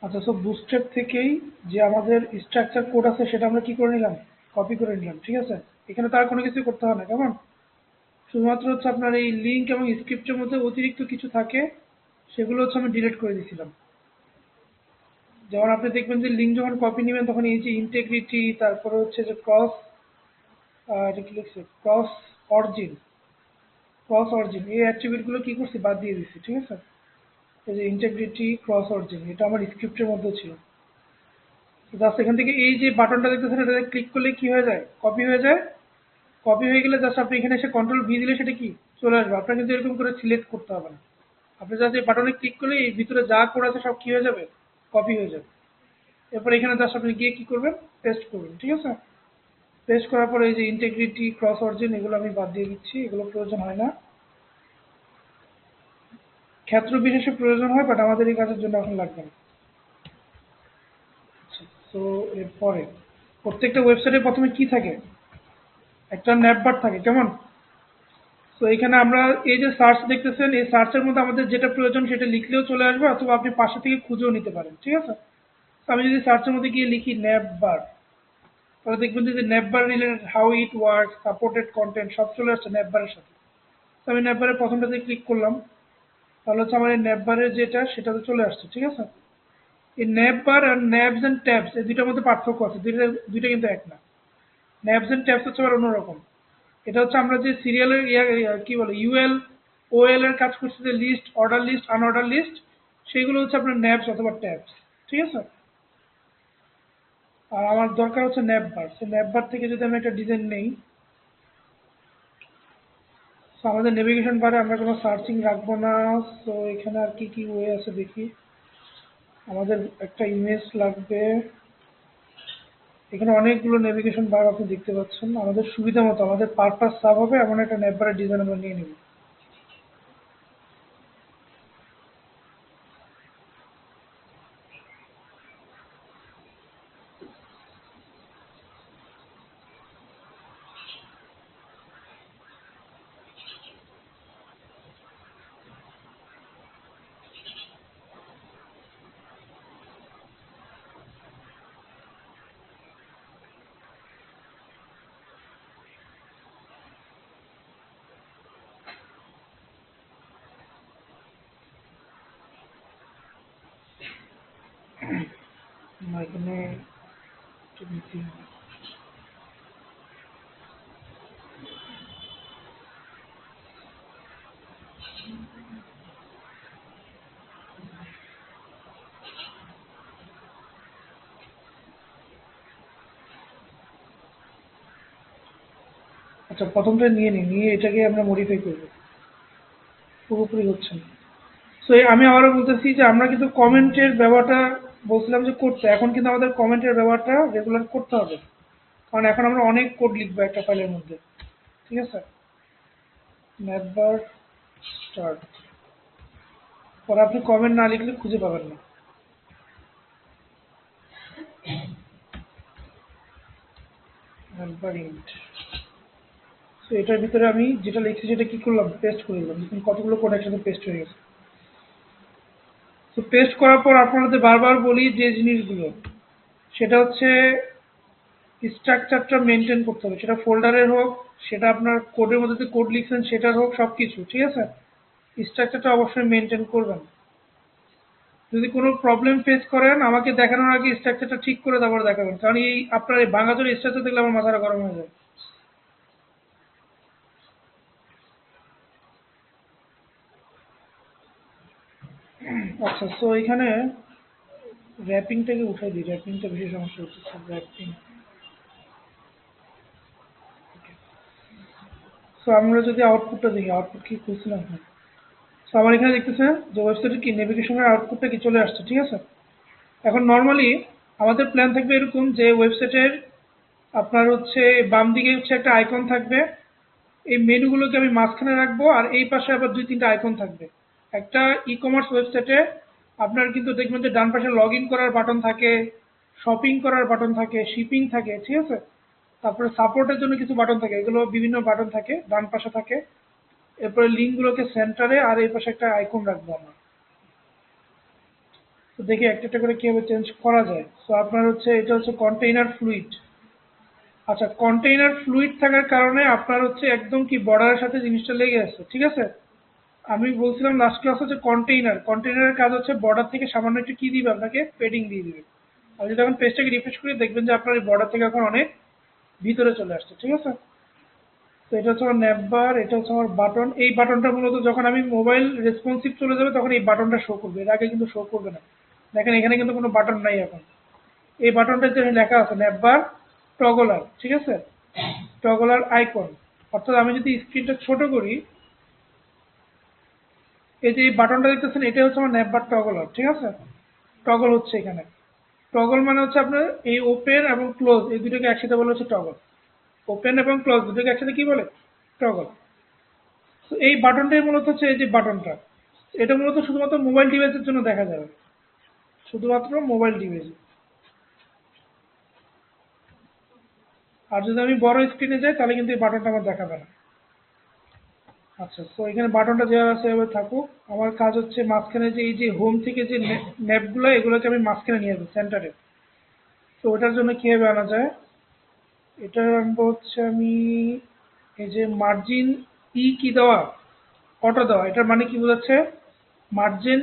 আচ্ছা, সো বুস্টের থেকেই যে আমাদের স্ট্রাকচার কোড আছে সেটা আমরা কি করে নিলাম, কপি করে নিলাম, ঠিক আছে। এখানে তার কোনো কিছু করতে হয় না, কেমন। শুধুমাত্র হচ্ছে আপনার এই লিঙ্ক এবং স্ক্রিপ্টের মধ্যে অতিরিক্ত কিছু থাকে, সেগুলো হচ্ছে আমি ডিলিট করে দিয়েছিলাম। যেমন আপনি দেখবেন যে লিঙ্ক যখন কপি নেবেন তখন এই যে ইন্টেগ্রিটি, তারপরে হচ্ছে যে ক্রস, এটা কি লিখছে, অরিজিন ক্রস অরিজিন, এই অ্যাট্রিবিউটগুলো কি করছি, বাদ দিয়ে দিচ্ছি, ঠিক আছে। এই যে ইন্টেগ্রিটি, ক্রস অরিজিন, এটা আমার স্ক্রিপ্টের মধ্যে ছিল। জাস্ট এখান থেকে এই যে বাটনটা দেখতেছেন, এটা ক্লিক করলে কি হয়ে যায়, কপি হয়ে যায়। কপি হয়ে গেলে জাস্ট আপনি এখানে এসে কন্ট্রোল ভি দিলে সেটা কি চলে আসবে। আপনার কিন্তু এরকম করে সিলেক্ট করতে হবে না। আপনি জাস্ট এই বাটনে ক্লিক করলে এই ভিতরে যা কোড আছে সব কি হয়ে যাবে, কপি হয়ে যাবে। এরপর এখানে জাস্ট আপনি গিয়ে কি করবেন, পেস্ট করবেন, ঠিক আছে। পেস্ট করার পরে এই যে ইন্টেগ্রিটি, ক্রস অরিজিন, এগুলো আমি বাদ দিয়ে দিচ্ছি, এগুলো প্রয়োজন হয় না। ক্ষেত্র বিশেষে প্রয়োজন হয়, বাট আমাদের এই কাজের জন্য এখন লাগবে না। তো এরপরে প্রত্যেকটা ওয়েবসাইটে প্রথমে কি থাকে, একটা ন্যাপবার থাকে, কেমন। তো এখানে আমরা এই যে সার্চ দেখতেছেন, এই সার্চের মধ্যে আমাদের যেটা প্রয়োজন সেটা লিখলেও চলে আসবে, অথবা আপনি পাশে থেকে খুঁজেও নিতে পারেন, ঠিক আছে। তো আমি যদি সার্চের মধ্যে গিয়ে লিখি ন্যাপবার, তাহলে দেখবেন যে navbar related, how it work, supported content, সব চলে আসছে ন্যাপবারের সাথে। তো আমি ন্যাপবারের প্রথমটাতে ক্লিক করলাম, তাহলে হচ্ছে আমার এই ন্যাপবারের যেটা সেটাতে চলে আসছে, ঠিক আছে। এই ন্যাপবার আর ন্যাবস অ্যান্ড ট্যাবস, এই দুইটার মধ্যে পার্থক্য আছে, দুইটা কিন্তু এক না। ন্যাবস অ্যান্ড ট্যাবস হচ্ছে আবার অন্যরকম। এটা হচ্ছে আমরা যে সিরিয়ালের কি বলে, ইউএল ওএল এর কাজ করছি, যে list, order list, unordered list, সেইগুলো হচ্ছে আপনার ন্যাবস অথবা ট্যাবস, ঠিক আছে। আর আমার দরকার হচ্ছে ন্যাপবার। সে ন্যাপবার থেকে যদি আমি একটা ডিজাইন নেই, তো আমাদের নেভিগেশন বারে আমরা কোনো সার্চিং রাখবো না। তো এখানে আর কি কি ওয়ে আছে দেখি। আমাদের একটা ইমেজ লাগবে, এখানে অনেকগুলো নেভিগেশন বার আপনি দেখতে পাচ্ছেন। আমাদের সুবিধা মতো, আমাদের পারপাস সাব হবে এমন একটা ন্যাপবারের ডিজাইন আমরা নিয়ে নেব। এখানে আচ্ছা, প্রথমটা নিয়ে নিই, নিয়ে এটাকে আমরা মডিফাই করবো, পুরোপুরি হচ্ছে না। সো আমি আবারও বলতেছি যে আমরা কিন্তু কমেন্টের ব্যবহারটা বলছিলাম যে করতে, এখন কিন্তু আমাদের কমেন্টের ব্যবহারটা রেগুলার করতে হবে, কারণ এখন আমরা অনেক কোড লিখবো একটা ফাইলের মধ্যে, ঠিক আছে। ম্যাথবার স্টার্ট, পরে আপনি কমেন্ট না লিখলে খুঁজে পাবেন না। ম্যাথবার ইন্ট, তো এটার ভিতরে আমি যেটা লিখছি সেটা কি করলাম, পেস্ট করে দিলাম। দেখুন কতগুলো কোড একসাথে পেস্ট হয়ে গেছে। তো পেস্ট করার পর আপনাদের বারবার বলি যে জিনিসগুলো, সেটা হচ্ছে স্ট্রাকচারটা মেনটেন করতে হবে, সেটা ফোল্ডারের হোক, সেটা আপনার কোডের মধ্যে যে কোড লিখছেন সেটার হোক, সব কিছু ঠিক আছে। স্ট্রাকচারটা অবশ্যই মেনটেন করবেন। যদি কোনো প্রবলেম ফেস করেন আমাকে দেখানোর আগে স্ট্রাকচারটা ঠিক করে তারপর দেখাবেন, কারণ এই আপনার এই ভাঙাচোরা স্ট্রাকচার দেখলে আমার মাথাটা গরম হয়ে যায়। আচ্ছা, সো এখানে র্যাপিংটাকে উঠাই দিই, র্যাপিংটা বেশি সমস্যা হচ্ছে। র্যাপিং, সো আমরা যদি আউটপুটটা দেখি, আউটপুট কি খুঁজছিলাম, হ্যাঁ। সো আমার এখানে দেখতেছে যে ওয়েবসাইটের কি নেভিগেশনের আউটপুটটা কি চলে আসছে, ঠিক আছে। এখন নর্মালি আমাদের প্ল্যান থাকবে এরকম যে ওয়েবসাইটের আপনার হচ্ছে বাম দিকে হচ্ছে একটা আইকন থাকবে, এই মেনুগুলোকে আমি মাঝখানে রাখবো, আর এই পাশে আবার দুই তিনটা আইকন থাকবে। একটা ই কমার্স ওয়েবসাইটে আপনার কিন্তু দেখবেন যে ডান পাশে লগ ইন করার বাটন থাকে, শপিং করার বাটন থাকে, শিপিং থাকে, ঠিক আছে। তারপরে সাপোর্টের জন্য কিছু বাটন থাকে, এগুলো বিভিন্ন বাটন থাকে, ডান পাশে থাকে। এরপরে লিঙ্কগুলোকে সেন্টারে, আর এই পাশে একটা আইকন রাখবো আমরা। তো দেখি একটা একটা করে কিভাবে চেঞ্জ করা যায়। সো আপনার হচ্ছে এটা হচ্ছে কন্টেইনার ফ্লুইড। আচ্ছা, কন্টেইনার ফ্লুইড থাকার কারণে আপনার হচ্ছে একদম কি বর্ডারের সাথে জিনিসটা লেগে আছে, ঠিক আছে। আমি বলছিলাম লাস্ট ক্লাসে যে কন্টেইনারের কাজ হচ্ছে বর্ডার থেকে সামান্য একটু কি দিবে, আপনাকে পেডিং দিয়ে দিবে। আপনি যদি এখন পেজটাকে রিফ্রেশ করে দেখবেন যে আপনার এই বর্ডার থেকে এখন অনেক ভিতরে চলে আসছে, ঠিক আছে। তো এটা হচ্ছে আমার ন্যাপবার, এটা হচ্ছে আমার বাটন। এই বাটনটা মূলত যখন আমি মোবাইল রেসপন্সিভ চলে যাবে তখন এই বাটনটা শো করবে, এর আগে কিন্তু শো করবে না। দেখেন এখানে কিন্তু কোনো বাটন নাই এখন। এই বাটনটা যে লেখা আছে ন্যাপবার টগলার, ঠিক আছে, টগলার আইকন। অর্থাৎ আমি যদি স্ক্রিনটা ছোট করি, এই যে এই বাটনটা দেখতেছেন এটা হচ্ছে আমার ন্যাপবার টগলার, ঠিক আছে। টগল হচ্ছে এখানে, টগল মানে হচ্ছে আপনার এই ওপেন এবং ক্লোজ এই দুটোকে একসাথে বলে হচ্ছে টগল। ওপেন এবং ক্লোজ দুটোকে একসাথে কি বলে, টগল। তো এই বাটনটাই মূলত হচ্ছে এই যে বাটনটা, এটা মূলত শুধুমাত্র মোবাইল ডিভাইসের জন্য দেখা যাবে, শুধুমাত্র মোবাইল ডিভাইসে। আর যদি আমি বড় স্ক্রিনে যাই তাহলে কিন্তু এই বাটনটা আমার দেখাবে না। আচ্ছা, তো এখানে বাটনটা যেভাবে আছে সেভাবে থাকুক। আমার কাজ হচ্ছে মাঝখানে যে এই যে হোম থেকে যে ন্যাপগুলো এগুলোকে আমি মাঝখানে নিয়ে আসবো, সেন্টারে। তো ওটার জন্য কিভাবে আনা যায়, এটা আনবো হচ্ছে আমি এই যে মার্জিন ই কি দেওয়া, অটো দেওয়া। এটার মানে কি বোঝাচ্ছে, মার্জিন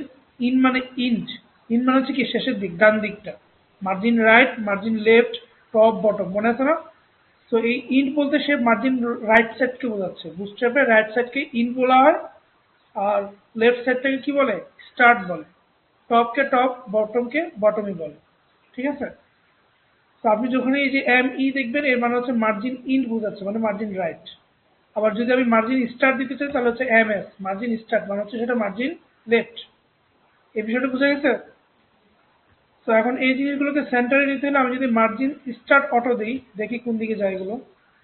ইন মানে ইন্ট, ইন মানে হচ্ছে কি শেষের দিক, ডান দিকটা। Margin right, margin left, top bottom, মনে আছে না। তো এই ইন্ট বলতে সে মার্জিন রাইট সাইডকে বোঝাচ্ছে, বুস্ট্র্যাপের রাইট সাইডকে ইন্ট বলা হয়, আর লেফট সাইডটাকে কি বলে, স্টার্ট বলে। টপকে টপ, বটমকে বটমই বলে, ঠিক আছে। তো আপনি যখন এই যে এম ই দেখবেন এর মানে হচ্ছে মার্জিন ইন্ট বোঝাচ্ছে, মানে মার্জিন রাইট। আবার যদি আমি মার্জিন স্টার্ট দিতে চাই তাহলে হচ্ছে এম এস, মার্জিন স্টার্ট মানে হচ্ছে সেটা মার্জিন লেফট। এই বিষয়টা বুঝা গেছে। তো এখন এই জিনিসগুলোকে সেন্টারে নিতে হলে আমি যদি মার্জিন স্টার্ট অটো দিই, দেখি কোন দিকে যায় এগুলো,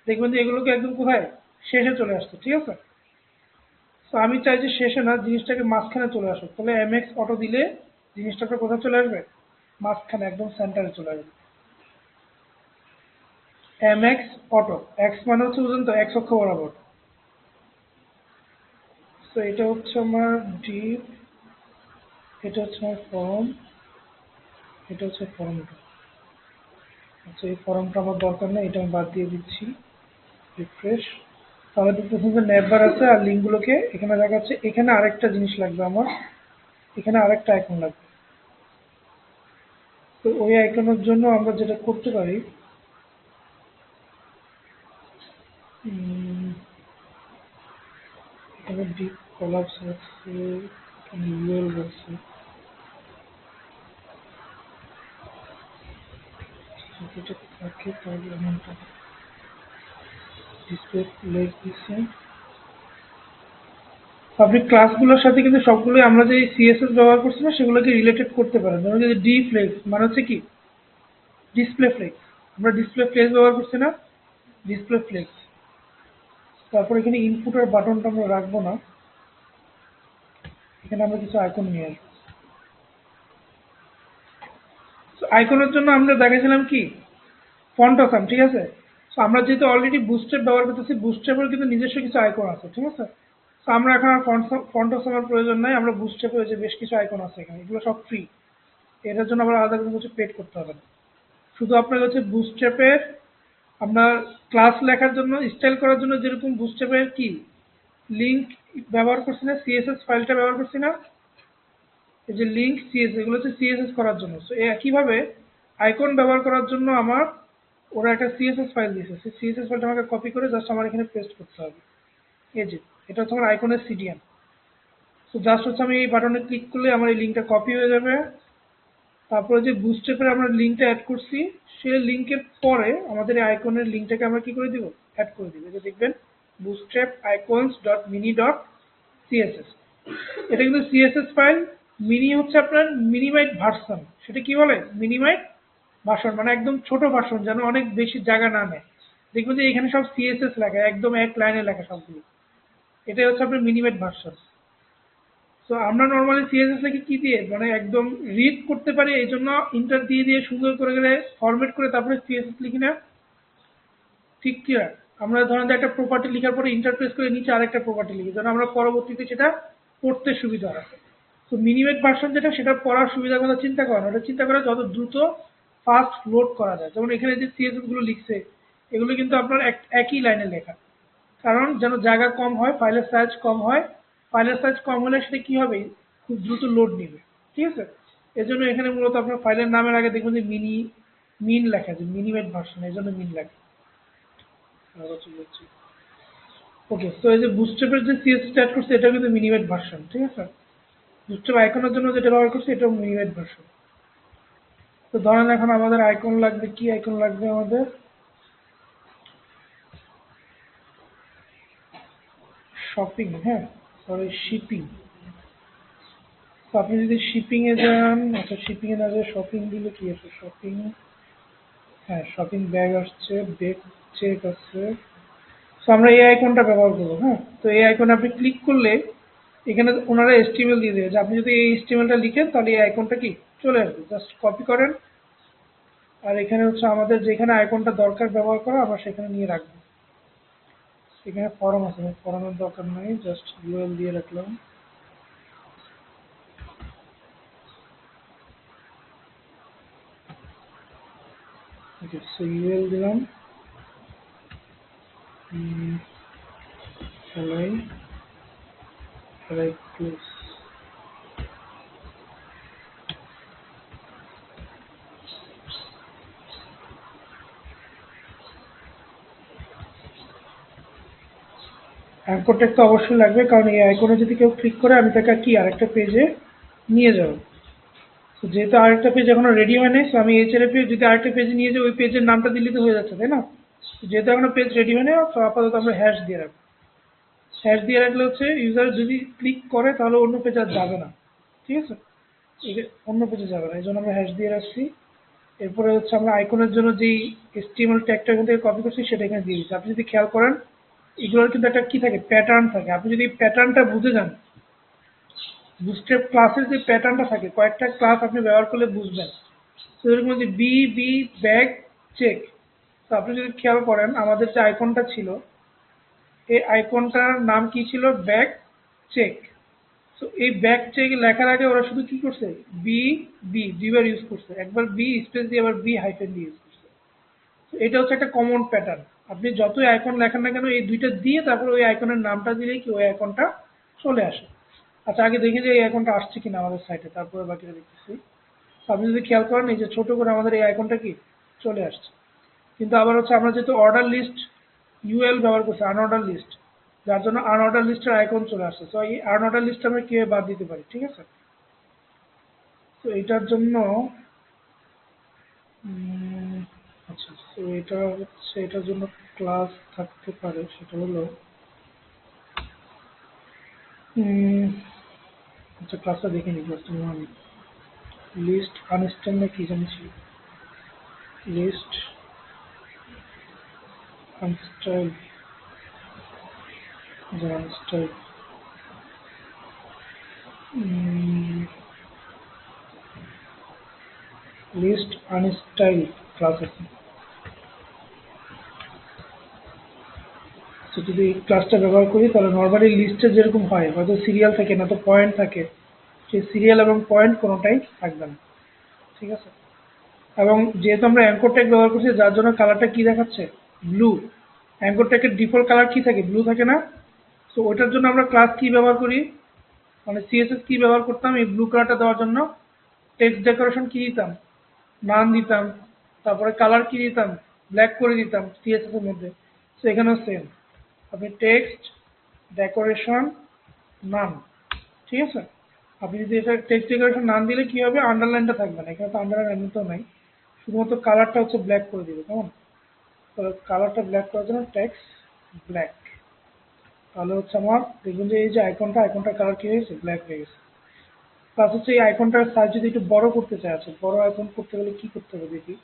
দেখবেন যে এগুলোকে একদম কোথায়, শেষে চলে আসছে, ঠিক আছে। তো আমি চাই যে শেষে না, জিনিসটাকে মাঝখানে চলে আসুক, তাহলে এম এক্স অটো দিলে জিনিসটাকে কোথায় চলে আসবে, মাঝখানে একদম সেন্টারে চলে আসবে। এম এক্স অটো, এক্স মানে হচ্ছে বুঝলেন তো, এক্স অক্ষ বরাবর। তো এটা হচ্ছে আমার ডিপ, এটা হচ্ছে আমার ফর্ম, এটা হচ্ছে ফর্মটা। আচ্ছা, এই ফর্মটা আমার দরকার নেই, এটা আমি বাদ দিয়ে দিচ্ছি। রিফ্রেশ, তাহলে দেখতেছেন যে নেটবার আছে আর লিঙ্কগুলোকে এখানে দেখাচ্ছে। এখানে আরেকটা জিনিস লাগবে আমার, এখানে আরেকটা আইকন লাগবে। তো ওই আইকনের জন্য আমরা যেটা করতে পারি, এখানে ডিপ কলাপস আছে, এখানে ইউএল আছে, যদি এটা থাকে তাহলে এমনটা ডিসপ্লে লেগ দিচ্ছে। আপনি ক্লাসগুলোর সাথে কিন্তু সবগুলোই আমরা যে সিএসএস ব্যবহার করছি না সেগুলোকে রিলেটেড করতে পারেন। যেমন যদি ডি ফ্লেক্স মানে হচ্ছে কি, ডিসপ্লে ফ্লেক্স, আমরা ডিসপ্লে ফ্লেক্স ব্যবহার করছি না, ডিসপ্লে ফ্লেক্স। তারপর এখানে ইনপুটের বাটনটা আমরা রাখবো না, এখানে আমরা কিছু আইকন নিয়ে আসবো। আইকনের জন্য আমরা দেখেছিলাম কি, ফন্ট আসাম, ঠিক আছে। তো আমরা যেহেতু অলরেডি বুস্ট্র্যাপ ব্যবহার করতেছি, বুস্ট্র্যাপের কিন্তু নিজস্ব কিছু আইকন আছে, ঠিক আছে। তো আমরা এখন আর ফন্ট আসামের প্রয়োজন নাই, আমরা বুস্ট্র্যাপে যে বেশ কিছু আইকন আছে এখানে, এগুলো সব ফ্রি। এটার জন্য আবার আলাদা কোনো কিছু পেড করতে হবে না। শুধু আপনার হচ্ছে বুটস্ট্র্যাপের আপনার ক্লাস লেখার জন্য স্টাইল করার জন্য যেরকম বুটস্ট্র্যাপের কি লিঙ্ক ব্যবহার করছি না, সিএসএস ফাইলটা ব্যবহার করছি না, এই যে লিঙ্ক সিএসএস এগুলো হচ্ছে সিএসএস করার জন্য। সো একইভাবে আইকন ব্যবহার করার জন্য আমার ওরা একটা সিএসএস ফাইল দিয়েছে, সেই সিএসএস ফাইলটা আমাকে কপি করে জাস্ট আমার এখানে পেস্ট করতে হবে। এই যে এটা হচ্ছে আমার আইকনের সিডিএন। তো জাস্ট হচ্ছে আমি এই বাটনে ক্লিক করলে আমার এই লিঙ্কটা কপি হয়ে যাবে। তারপরে যে বুটস্ট্র্যাপের আমরা লিঙ্কটা অ্যাড করছি সেই লিঙ্কের পরে আমাদের এই আইকনের লিঙ্কটাকে আমরা কি করে দিব, অ্যাড করে দিব। যে দেখবেন bootstrap icons dot mini dot CSS, এটা কিন্তু সিএসএস ফাইল। মিনি হচ্ছে আপনার মিনিমাইট ভার্সন, সেটা কি বলে মিনিমাইট ভার্সন, মানে একদম ছোট ভার্সন যেন অনেক বেশি জায়গা না নেয়। দেখবেন যে এখানে সব সিএসএস লেখা, একদম এক লাইনে লেখা সবগুলো, এটাই হচ্ছে আপনার মিনিমাইট ভার্সন। তো আমরা নর্মালি সিএসএস লেখি কি দিয়ে, মানে একদম রিড করতে পারি এই জন্য ইন্টার দিয়ে দিয়ে সুন্দর করে গেলে ফরম্যাট করে তারপরে সিএসএস লিখি না, ঠিক ক্লিয়ার। আমরা ধরেন যে একটা প্রপার্টি লেখার পরে ইন্টারপ্রেস করে নিচে আরেকটা প্রপার্টি লিখি যেন আমরা পরবর্তীতে সেটা পড়তে সুবিধা হয়। তো মিনিমাইট ভার্সন যেটা, সেটা পড়ার সুবিধার কথা চিন্তা করেন, ওটা চিন্তা করে যত দ্রুত ফাস্ট লোড করা যায়। যেমন এখানে যে সিএসএস গুলো লিখছে এগুলো কিন্তু আপনার একই লাইনে লেখা, কারণ যেন জায়গা কম হয়, ফাইলের সাইজ কম হয়। ফাইলের সাইজ কম হলে সেটা কি হবে, খুব দ্রুত লোড নিবে, ঠিক আছে। এজন্য এখানে মূলত আপনার ফাইলের নামের আগে দেখবেন যে মিন লেখা, যে মিনিমাইট ভার্সন, এই জন্য মিন লেখা। ওকে, তো এই যে বুটস্ট্র্যাপের যে সিএসএস অ্যাড করছে এটা কিন্তু মিনিমাইট ভার্সন, ঠিক আছে। বুটস্ট্র্যাপ আইকনের জন্য যেটা ব্যবহার করছে এটাও মিনিমাইট ভার্সন। তো ধরেন এখন আমাদের আইকন লাগবে, কি আইকন লাগবে আমাদের, শপিং, হ্যাঁ সরি শিপিং। তো আপনি যদি শিপিং এ যান, আচ্ছা শিপিং এ না যে শপিং দিলে কি আছে, শপিং, হ্যাঁ শপিং ব্যাগ আসছে, ব্যাগ চেক আছে। তো আমরা এই আইকনটা ব্যবহার করবো। হ্যাঁ, তো এই আইকনে আপনি ক্লিক করলে এখানে ওনারা এসটিএমএল দিয়ে দেবে, যে আপনি যদি এই এসটিএমএলটা লিখেন তাহলে এই আইকনটা কি চলে আসবে, জাস্ট কপি করেন। আর এখানে হচ্ছে আমাদের যেখানে আইকনটা দরকার ব্যবহার করা আমরা সেখানে নিয়ে রাখবো। এখানে ফরম আছে, ফরমের দরকার নেই, জাস্ট ইউএল দিয়ে রাখলাম। ওকে, সো ইউএল দিলাম, এলাই ক্লোজ। অ্যাঙ্কর ট্যাগ তো অবশ্যই লাগবে, কারণ এই আইকনে যদি কেউ ক্লিক করে আমি তাকে কি আরেকটা পেজে নিয়ে যাব। তো যেহেতু আরেকটা পেজ এখনো রেডি হয় নাই, তো আমি এইচআরএফ যদি আরেকটা পেজে নিয়ে যাই ওই পেজের নামটা দিলে তো হয়ে যাচ্ছে, তাই না। যেহেতু এখনো পেজ রেডি হয় না, তো আপাতত আমরা হ্যাশ দিয়ে রাখবো। হ্যাশ দিয়ে রাখলে হচ্ছে ইউজার যদি ক্লিক করে তাহলে অন্য পেজে আর যাবে না, ঠিক আছে, অন্য পেজে যাবে না, এই জন্য আমরা হ্যাশ দিয়ে রাখছি। এরপরে হচ্ছে আমরা আইকনের জন্য যেই এসটিএমএল ট্যাগটা এখান থেকে কপি করছি সেটা এখানে দিয়ে দিচ্ছি। আপনি যদি খেয়াল করেন এগুলোর কিন্তু একটা কি থাকে, প্যাটার্ন থাকে। আপনি যদি প্যাটার্নটা বুঝে যান, বুটস্ট্র্যাপ ক্লাসের যে প্যাটার্নটা থাকে, কয়েকটা ক্লাস আপনি ব্যবহার করলে বুঝবেন। তো এরকম যে বি বি ব্যাগ চেক, তো আপনি যদি খেয়াল করেন আমাদের যে আইকনটা ছিল এই আইকনটার নাম কি ছিল, ব্যাগ চেক। তো এই ব্যাগ চেক লেখার আগে ওরা শুধু কি করছে, বি বি দুইবার ইউজ করছে, একবার বি স্পেস দিয়ে আবার বি হাইফেন দিয়ে ইউজ করছে। তো এটা হচ্ছে একটা কমন প্যাটার্ন। আপনি যতই আইকন লেখেন না কেন এই দুইটা দিয়ে তারপর ওই আইকনের নামটা দিলেই কি ওই আইকনটা চলে আসে। আচ্ছা আগে দেখি যে এই আইকনটা আসছে কিনা আমাদের সাইটে, তারপরে বাকিটা দেখতেছি। তো আপনি যদি খেয়াল করেন এই যে ছোট করে আমাদের এই আইকনটা কি চলে আসছে। কিন্তু আবার হচ্ছে আমরা যেহেতু অর্ডার লিস্ট ইউএল ব্যবহার করছি, আনঅর্ডার লিস্ট, যার জন্য আনঅর্ডার লিস্টের আইকন চলে আসছে। তো এই আনঅর্ডার লিস্ট আমরা কিভাবে বাদ দিতে পারি, ঠিক আছে। তো এটার জন্য আচ্ছা, তো এটা হচ্ছে এটার জন্য ক্লাস থাকতে পারে, সেটা হলো আচ্ছা ক্লাসটা দেখে নি, ক্লাসটা নাম লিস্ট আনস্টাইল না কি জানি ছিল, লিস্ট আনস্টাইল, আনস্টাইল লিস্ট আনস্টাইল ক্লাস আছে। তো যদি এই ক্লাসটা ব্যবহার করি তাহলে নর্মালি লিস্টে যেরকম হয়, হয়তো সিরিয়াল থাকে না তো পয়েন্ট থাকে, সেই সিরিয়াল এবং পয়েন্ট কোনোটাই থাকবে না, ঠিক আছে। এবং যেহেতু আমরা অ্যাঙ্কর ট্যাগ ব্যবহার করছি যার জন্য কালারটা কি দেখাচ্ছে, ব্লু। অ্যাঙ্কর ট্যাগের ডিফল্ট কালার কি থাকে, ব্লু থাকে না? তো ওইটার জন্য আমরা ক্লাস কি ব্যবহার করি, মানে সিএসএস কি ব্যবহার করতাম এই ব্লু কালারটা দেওয়ার জন্য? টেক্সট ডেকোরেশন কি দিতাম, নাম দিতাম, তারপরে কালার কি দিতাম, ব্ল্যাক করে দিতাম সিএসএস এর মধ্যে। তো এখানেও সেম, আপনি টেক্সট ডেকোরেশন নাম, ঠিক আছে? আপনি যদি এটা টেক্সট ডেকোরেশন নাম দিলে কি হবে, আন্ডারলাইনটা থাকবে না, এখানে তো আন্ডারলাইন এমনিতেও নাই, শুধুমাত্র কালারটা হচ্ছে ব্ল্যাক করে দিবে, কেমন? তো কালারটা ব্ল্যাক করার জন্য টেক্সট ব্ল্যাক, তাহলে হচ্ছে আমার দেখবেন যে এই যে আইকনটার কালার কি হয়েছে, ব্ল্যাক হয়ে গেছে। প্লাস হচ্ছে এই আইকনটার সাইজ যদি একটু বড় করতে চাই, আছে বড় আইকন করতে গেলে কি করতে হবে দেখি।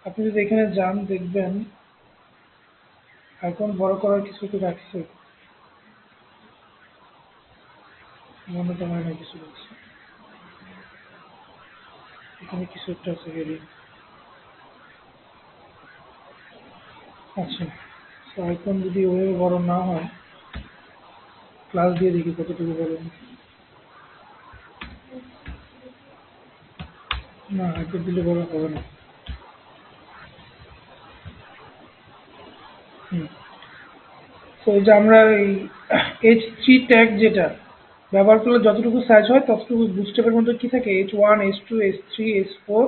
আপনি যদি এখানে যান দেখবেন আইকন বড় করার কিছু একটু রাখছে, মনে তো হয় না কিছু রাখছে, এখানে কিছু একটা আছে ভেরিয়েন্ট। আচ্ছা, তো আইকন যদি ওভাবে বড় না হয়, ক্লাস দিয়ে দেখি কতটুকু বড় হয়। না, আইকন দিলে বড় হবে না। হুম, তো এই যে আমরা এই H3 ট্যাগ যেটা ব্যবহার করলে যতটুকু সাইজ হয় ততটুকু বুটস্ট্র্যাপের মধ্যে কি থাকে, H1 H2 H3 H4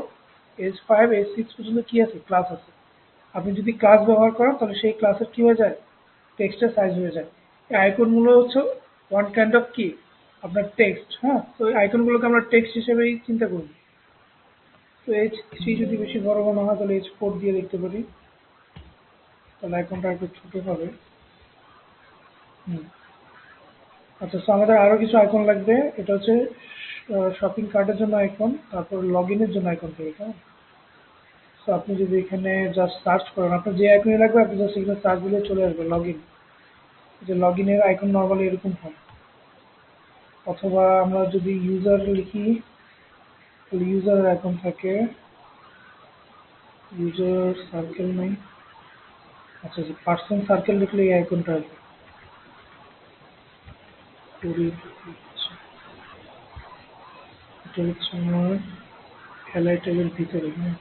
H5 H6 পর্যন্ত কি আছে, ক্লাস আছে। আপনি যদি ক্লাস ব্যবহার করেন তাহলে সেই ক্লাসের কি হয়ে যায়, টেক্সটের সাইজ হয়ে যায়। এই আইকনগুলো হচ্ছে ওয়ান কাইন্ড অফ কি, আপনার টেক্সট। হ্যাঁ, তো এই আইকনগুলোকে আমরা টেক্সট হিসেবেই চিন্তা করি। তো H3 যদি বেশি বড় মনে হয় তাহলে H4 দিয়ে দেখতে পারি, তাহলে আইকনটা একটু ছোট হবে। হুম, আচ্ছা, তো আমাদের আরো কিছু আইকন লাগবে, এটা হচ্ছে শপিং কার্টের জন্য আইকন, তারপর লগ ইনের জন্য আইকন থাকবে, কেমন? তো আপনি যদি এখানে জাস্ট সার্চ করেন, আপনার যে আইকনই লাগবে আপনি জাস্ট এখানে সার্চ দিলে চলে আসবে লগ ইন। যে লগ ইনের আইকন নর্মালি এরকম হয়, অথবা আমরা যদি ইউজার লিখি তাহলে ইউজারের আইকন থাকে, ইউজার সার্কেল নাই। আচ্ছা, যে পার্সন সার্কেল লিখলে এই আইকনটা আসবে। আচ্ছা, এটা হচ্ছে আমার এলআই ট্যাবের ভিতরে, হ্যাঁ,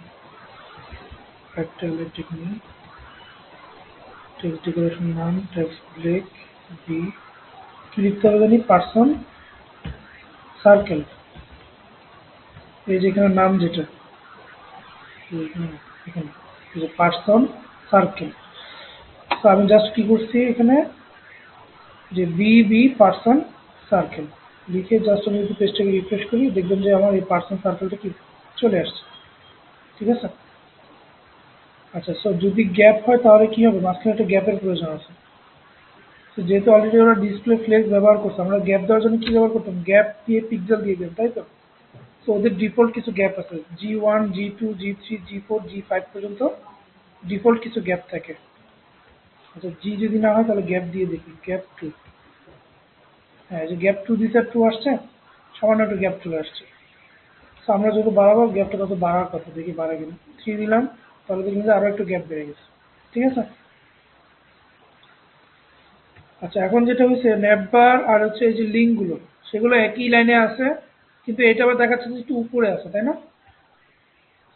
একটা এলআই ট্যাগ নিই, টেক্সট ডেকোরেশন নাম, টেক্সট ব্রেক বি, কি লিখতে হবে জানি, পার্সন সার্কেল, এই যে এখানে নাম যেটা, এখানে এই যে পার্সন সার্কেল। তো আমি জাস্ট কি করছি এখানে, যে বি পার্সন সার্কেল লিখে জাস্ট আমি যদি পেজটাকে রিফ্রেশ করি দেখবেন যে আমার এই পার্সন সার্কেলটা কি চলে আসছে, ঠিক আছে? আচ্ছা, সো যদি গ্যাপ হয় তাহলে কি হবে, মাঝখানে একটা গ্যাপের প্রয়োজন আছে। তো যেহেতু অলরেডি ওরা ডিসপ্লে ফ্লেক্স ব্যবহার করছে, আমরা গ্যাপ দেওয়ার জন্য কি ব্যবহার করতাম, গ্যাপ দিয়ে পিক্সেল দিয়ে দিতাম, তাই তো? তো ওদের ডিফল্ট কিছু গ্যাপ আছে, G1 G2 G3 G4 G5 পর্যন্ত ডিফল্ট কিছু গ্যাপ থাকে। আচ্ছা, জি যদি না হয় তাহলে গ্যাপ দিয়ে দেখি, গ্যাপ টু, হ্যাঁ, যে গ্যাপ টু দিতে টু আসছে, সামান্য একটু গ্যাপ চলে আসছে। তো আমরা যত বাড়াবো গ্যাপটা তত বাড়ার কথা, দেখি বাড়ে কিনা। থ্রি দিলাম, তাহলে দেখলাম যে আরো একটু গ্যাপ বেড়ে গেছে, ঠিক আছে? আচ্ছা, এখন যেটা হচ্ছে নেটবার আর হচ্ছে এই যে লিঙ্ক গুলো, সেগুলো একই লাইনে আছে, কিন্তু এটা আবার দেখাচ্ছে যে একটু উপরে আছে, তাই না?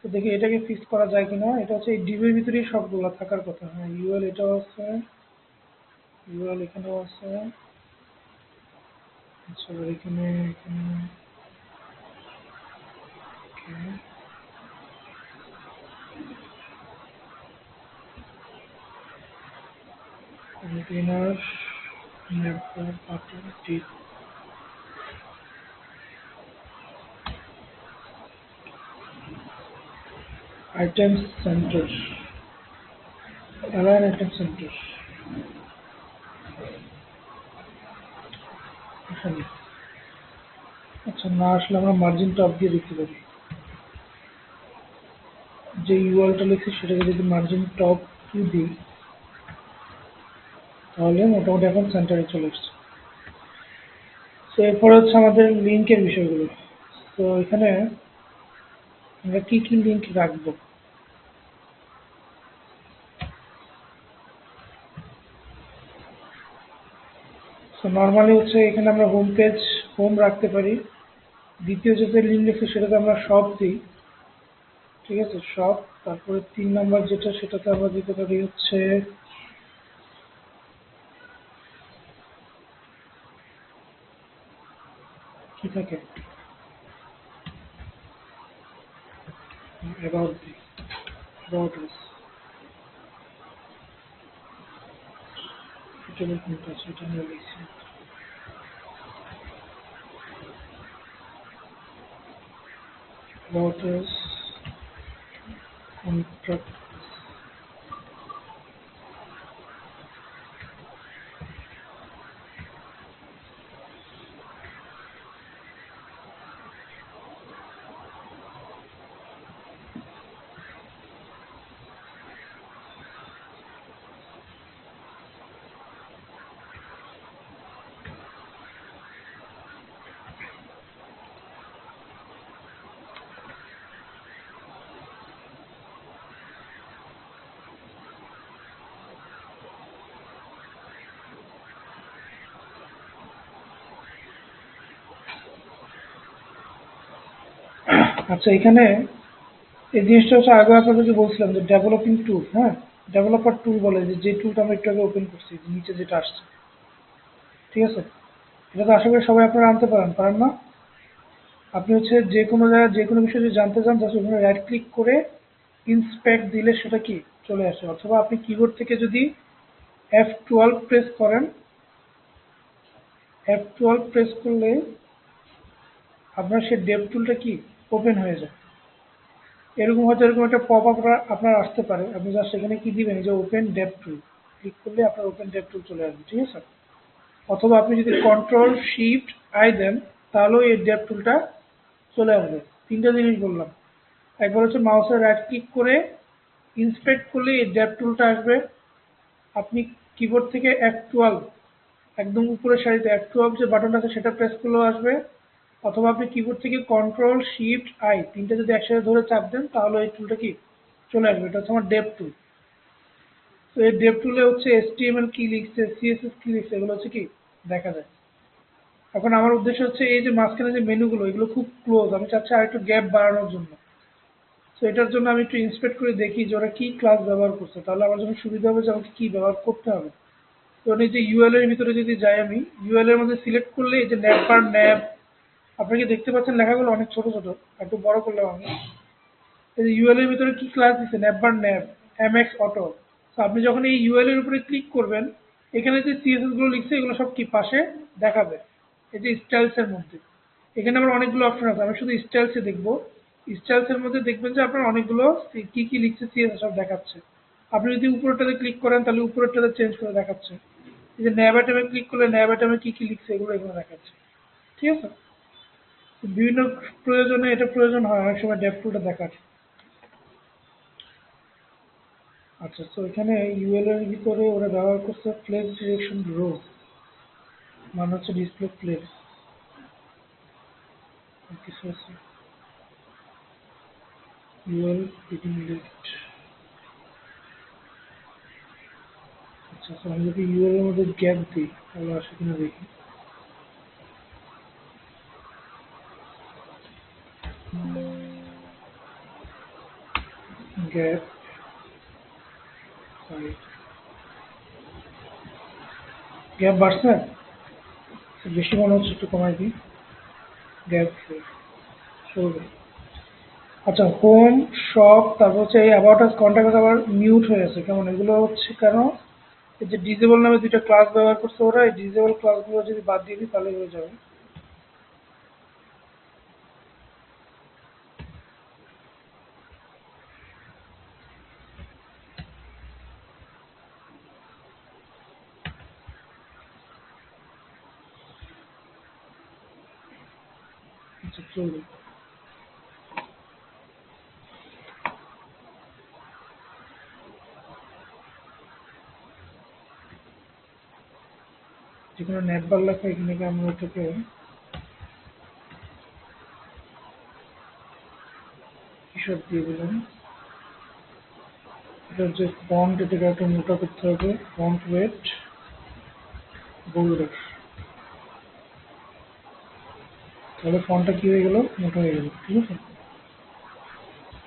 তো দেখি এটাকে ফিক্স করা যায় কিনা। এটা হচ্ছে এই ডিবির ভিতরেই সবগুলো থাকার কথা। হ্যাঁ, ইউএল এটাও আছে, ইউএল এখানেও আছে। আচ্ছা, এখানে এখানে কন্টেনার নেটবার বাটন টিপ, item center, align item center, এখানে। আচ্ছা, না আসলে আমরা মার্জিন টপ দিয়ে দেখতে পারি, যে ইউআরটা লিখছি সেটাকে যদি মার্জিন টপ 2 দিই তাহলে মোটামুটি এখন সেন্টারে চলে এসছে। তো এরপরে হচ্ছে আমাদের লিঙ্কের বিষয়গুলো। তো এখানে আমরা কি কি লিঙ্ক রাখবো। তো নর্মালি হচ্ছে এখানে আমরা হোম পেজ, হোম রাখতে পারি। দ্বিতীয় যেটা লিঙ্ক লিখছি সেটাতে আমরা সব দিই। ঠিক আছে, সব। তারপরে 3 নাম্বার যেটা, সেটাতে আমরা দিতে পারি হচ্ছে কি থাকে, অ্যাবাউট দিই, অ্যাবাউট আস। এটা কোনটা আছে, এটা নিয়ে লিখছি। About us, contract. আচ্ছা, এখানে এই জিনিসটা হচ্ছে আগে আপনাদেরকে বলছিলাম যে ডেভেলপিং টুল, হ্যাঁ, ডেভেলপার টুল বলে যে টুলটা আমরা একটু আগে ওপেন করছি, নিচে যেটা আসছে, ঠিক আছে। এটা তো আশা করি সবাই আপনারা আনতে পারেন, পারেন না? আপনি হচ্ছে যে কোনো জায়গায় যে কোনো বিষয়ে যদি জানতে চান, জাস্ট ওখানে রাইট ক্লিক করে ইন্সপেক্ট দিলে সেটা কি চলে আসে। অথবা আপনি কিবোর্ড থেকে যদি F12 প্রেস করেন, F12 প্রেস করলে আপনার সেই ডেভ টুলটা কি ওপেন হয়ে যায়। এরকম হয়তো এরকম একটা পপ আপ আপনার আসতে পারে, আপনি জাস্ট সেখানে কি দিবেন, এই যে ওপেন ডেভ টুল ক্লিক করলে আপনার ওপেন ডেভ টুল চলে আসবে, ঠিক আছে। অথবা আপনি যদি কন্ট্রোল শিফট আই দেন, তাহলেও এই ডেভ টুলটা চলে আসবে। তিনটা জিনিস বললাম, একবার হচ্ছে মাউসের রাইট ক্লিক করে ইন্সপেক্ট করলে এই ডেভ টুলটা আসবে। আপনি কিবোর্ড থেকে F12, একদম উপরের সারিতে F12 যে বাটনটা আছে সেটা প্রেস করলেও আসবে। অথবা আপনি কিবোর্ড থেকে কন্ট্রোল শিফট আই তিনটা যদি একসাথে ধরে চাপ দেন, তাহলে এই টুলটা কি চলে আসবে। এটা হচ্ছে আমার ডেভ টুল। তো এই ডেভ টুলে হচ্ছে HTML কি লিখছে, CSS কি লিখছে, এগুলো হচ্ছে কি দেখা যায়। এখন আমার উদ্দেশ্য হচ্ছে এই যে মাঝখানে যে মেনুগুলো, এগুলো খুব ক্লোজ, আমি চাচ্ছি আর একটু গ্যাপ বাড়ানোর জন্য। তো এটার জন্য আমি একটু ইন্সপেক্ট করে দেখি যে ওরা কি ক্লাস ব্যবহার করছে, তাহলে আমার জন্য সুবিধা হবে যে আমাকে কি ব্যবহার করতে হবে। তো এই যে ইউএল এর ভিতরে যদি যাই, আমি ইউএল এর মধ্যে সিলেক্ট করলে এই যে ন্যাব বার ন্যাব, আপনি কি দেখতে পাচ্ছেন লেখাগুলো অনেক ছোট ছোট, একটু বড় করলাম আমি। এই যে ইউএল এর ভিতরে কি ক্লাস দিচ্ছে, ন্যাব বার ন্যাব, এমএক্স অটো। তো আপনি যখন এই ইউএল এর উপরে ক্লিক করবেন, এখানে যে সিএসএস গুলো লিখছে এগুলো সব কি পাশে দেখাবে, এই যে স্টাইলস এর মধ্যে। এখানে আমার অনেকগুলো অপশন আছে, আমি শুধু স্টাইলসে দেখবো। স্টাইলস এর মধ্যে দেখবেন যে আপনার অনেকগুলো কি কি লিখছে সিএসএস সব দেখাচ্ছে। আপনি যদি উপরেরটাতে ক্লিক করেন, তাহলে উপরেরটাতে চেঞ্জ করে দেখাচ্ছে। এই যে ন্যাব আইটেমে ক্লিক করলে ন্যাব আইটেমে কি কি লিখছে এগুলো এখানে দেখাচ্ছে, ঠিক আছে। তো বিভিন্ন প্রয়োজনে এটা প্রয়োজন হয় অনেক সময় ডেভ টুলটা দেখার। আচ্ছা, তো এখানে ইউএল এর ভিতরে ওরা ব্যবহার করছে ফ্লেক্স ডিরেকশন রো, মানে হচ্ছে ডিসপ্লে ফ্লেক্স কিছু আছে, ইউএল ফিটিং লিস্ট। আচ্ছা, তো আমি যদি ইউএল এর মধ্যে গ্যাপ দিই তাহলে আসে কিনা দেখি। গ্যাপ গ্যাপ বাড়ছে, বেশি মনে হচ্ছে, একটু কমাই দিই। গ্যাপ চলবে। আচ্ছা, হোম শপ, তারপর হচ্ছে এই অ্যাবাউট আস কন্ট্যাক্ট আবার মিউট হয়ে আছে, কেমন এগুলো হচ্ছে কেন? এই যে ডিজেবল নামে দুইটা ক্লাস ব্যবহার করছে ওরা, এই ডিজেবল ক্লাসগুলো যদি বাদ দিয়ে দিই তাহলে হয়ে যাবে। আচ্ছা, চলবে। যেখানে নেট বার লেখা, এখানে কি আমরা এটাকে কিসব দিয়ে দিলাম, এটার যে ফন্ট, এটাকে একটা মোটা করতে হবে, ফন্ট ওয়েট বোল্ডার, তাহলে ফন্টটা কি হয়ে গেল, মোটা হয়ে গেল, ঠিক আছে।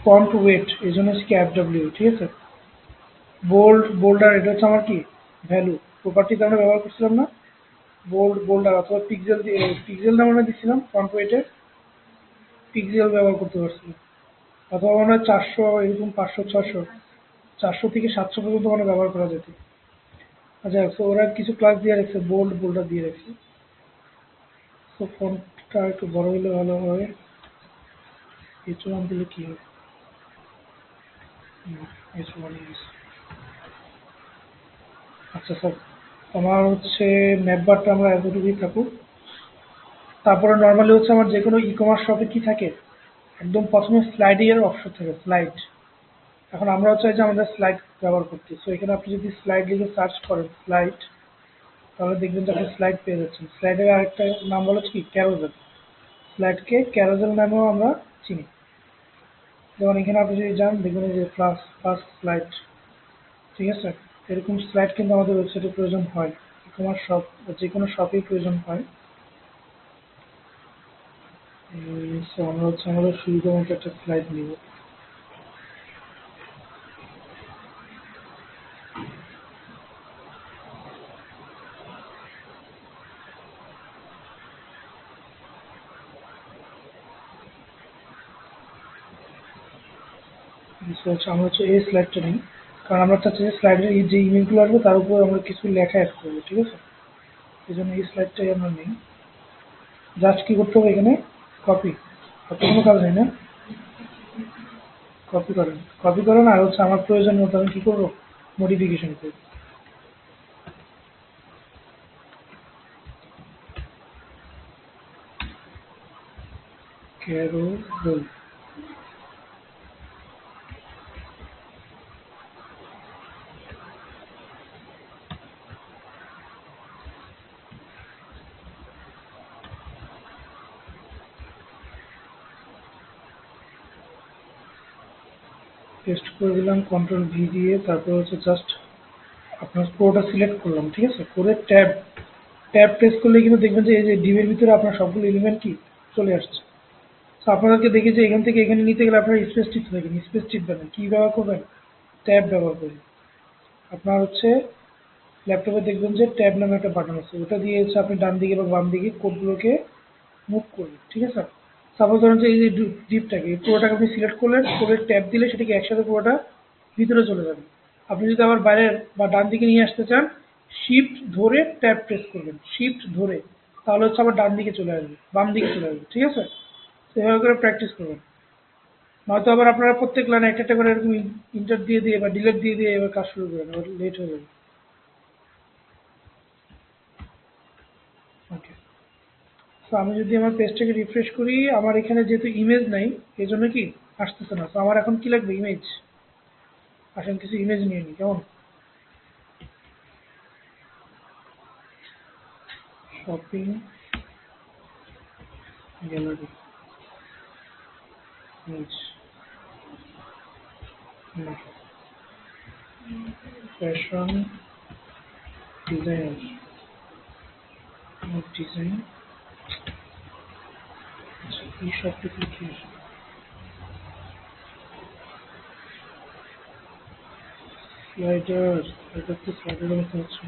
ফন্ট ওয়েট এই জন্য হচ্ছে কি FW, ঠিক আছে। বোল্ড বোল্ডার এটা হচ্ছে আমার কি ভ্যালু প্রপার্টিতে আমরা ব্যবহার করছিলাম না, বোল্ড বোল্ডার অথবা পিক্সেল দিয়ে পিক্সেল নাম আমরা দিচ্ছিলাম ফন্ট ওয়েটে, পিক্সেল ব্যবহার করতে পারছিলাম, অথবা মনে হয় 400 এরকম 500 600 400 থেকে 700 পর্যন্ত মানে ব্যবহার করা যেত। আচ্ছা তো ওরা কিছু ক্লাস দিয়ে রাখছে, বোল্ড বোল্ডার দিয়ে রাখছে। তো ফন্টটা একটু বড় হলে ভালো হয়, H1 দিলে কি হবে, H1 ইউজ। আচ্ছা স্যার, আমার হচ্ছে ম্যাপ বারটা আমরা এতটুকুই থাকুক। তারপরে নর্মালি হচ্ছে আমার যে কোনো ই কমার্স শপে কি থাকে, একদম প্রথমে স্লাইডিং এর অপশন থাকে, স্লাইড। এখন আমরাও চাই যে আমাদের স্লাইড ব্যবহার করতে, সো এখানে আপনি যদি স্লাইড লিখে সার্চ করেন স্লাইড, তাহলে দেখবেন যে আপনি স্লাইড পেয়ে যাচ্ছেন। স্লাইডের আরেকটা নাম বলা হচ্ছে কি ক্যারোজেল, স্লাইডকে ক্যারোজেল নামেও আমরা চিনি। যেমন এখানে আপনি যদি যান দেখবেন এই যে ফার্স্ট স্লাইড, ঠিক আছে। এরকম স্লাইড কিন্তু আমাদের ওয়েবসাইটে প্রয়োজন হয়, ই কমার্স শপ বা যে কোনো শপেই প্রয়োজন হয়। সো আমরা হচ্ছে আমাদের সুবিধা মতো একটা স্লাইড নিব। সো হচ্ছে আমরা হচ্ছে এই স্লাইডটা নিই, কারণ আমরা চাচ্ছি যে স্লাইডের এই যে ইমেজগুলো আসবে তার উপর আমরা কিছু লেখা অ্যাড করবো, ঠিক আছে। এই জন্য এই স্লাইডটাই আমরা নিই। জাস্ট কি করতে হবে এখানে, কপি, কপি কোনো কাজ নেই না, কপি করেন আর হচ্ছে আমার প্রয়োজন মতো আমি কি করবো, মডিফিকেশন করবো। ক্যারোজেল, পেস্ট করে দিলাম কন্ট্রোল ভি দিয়ে, তারপর হচ্ছে জাস্ট আপনার পুরোটা সিলেক্ট করলাম, ঠিক আছে। করে ট্যাব ট্যাব প্রেস করলে কিন্তু দেখবেন যে এই যে ডিমের ভিতরে আপনার সবগুলো এলিমেন্ট কি চলে আসছে। তো আপনাদেরকে দেখি যে এখান থেকে এখানে নিতে গেলে আপনার স্পেস টিপতে থাকেন, স্পেস টিপবেন না, কি ব্যবহার করবেন, ট্যাব ব্যবহার করবেন। আপনার হচ্ছে ল্যাপটপে দেখবেন যে ট্যাব নামে একটা বাটন আছে, ওটা দিয়ে হচ্ছে আপনি ডান দিকে বা বাম দিকে কোডগুলোকে মুভ করবেন, ঠিক আছে। সাপোজ ধরুন যে এই যে ডিপটাকে এই পুরোটাকে আপনি সিলেক্ট করলেন, করে ট্যাব দিলে সেটাকে একসাথে পুরোটা ভিতরে চলে যাবে। আপনি যদি আবার বাইরের বা ডান দিকে নিয়ে আসতে চান, শিফট ধরে ট্যাব প্রেস করবেন, শিফট ধরে, তাহলে হচ্ছে আবার ডান দিকে চলে আসবে, বাম দিকে চলে আসবে, ঠিক আছে। তো এভাবে করে প্র্যাকটিস করবেন, নয়তো আবার আপনারা প্রত্যেক লাইনে একটা একটা করে এরকম ইন্টার দিয়ে দিয়ে বা ডিলেট দিয়ে দিয়ে এবার কাজ শুরু করেন, আবার লেট হয়ে যাবে। ওকে, তো আমি যদি আমার পেজটাকে রিফ্রেশ করি, আমার এখানে যেহেতু ইমেজ নাই এই জন্য কি আসতেছে না। তো আমার এখন কি লাগবে, ইমেজ। আসেন কিছু ইমেজ নিয়ে নিই, কেমন, shopping gallery, image, fashion designer, design, এই সবটা কি আসে, স্লাইডার, এটা তো স্লাইডারের মতো হচ্ছে।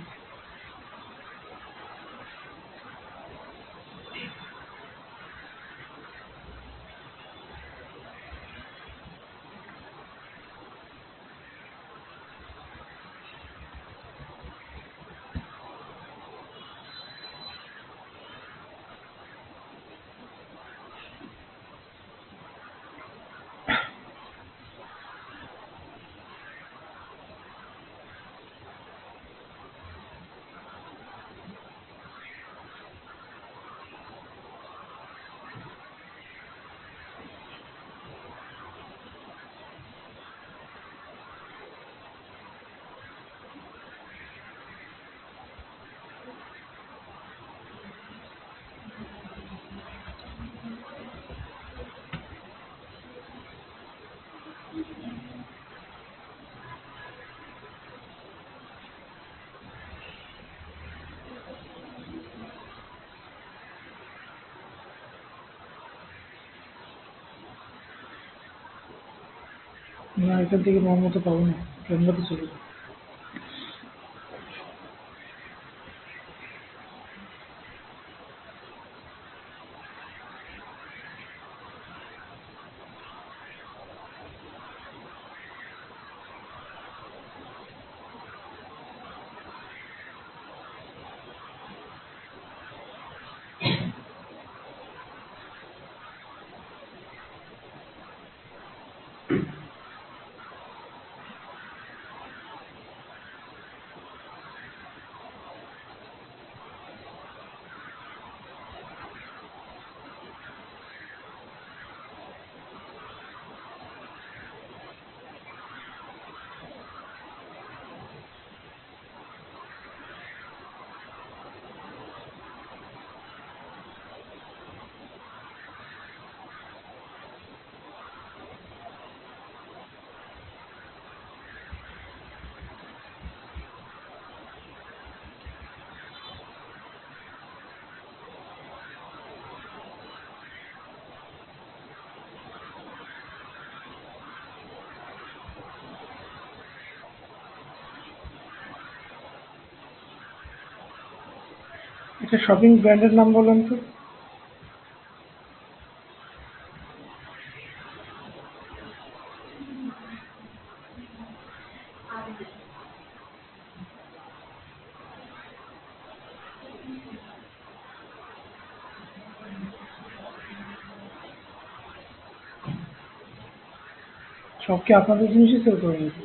না, এখান থেকে মন মতো পাবো না, ক্যানভাতে চলে যাবো। একটা শপিং ব্র্যান্ডের নাম বলেন তো। সব কি আপনাদের জিনিসই সেল করে নাকি?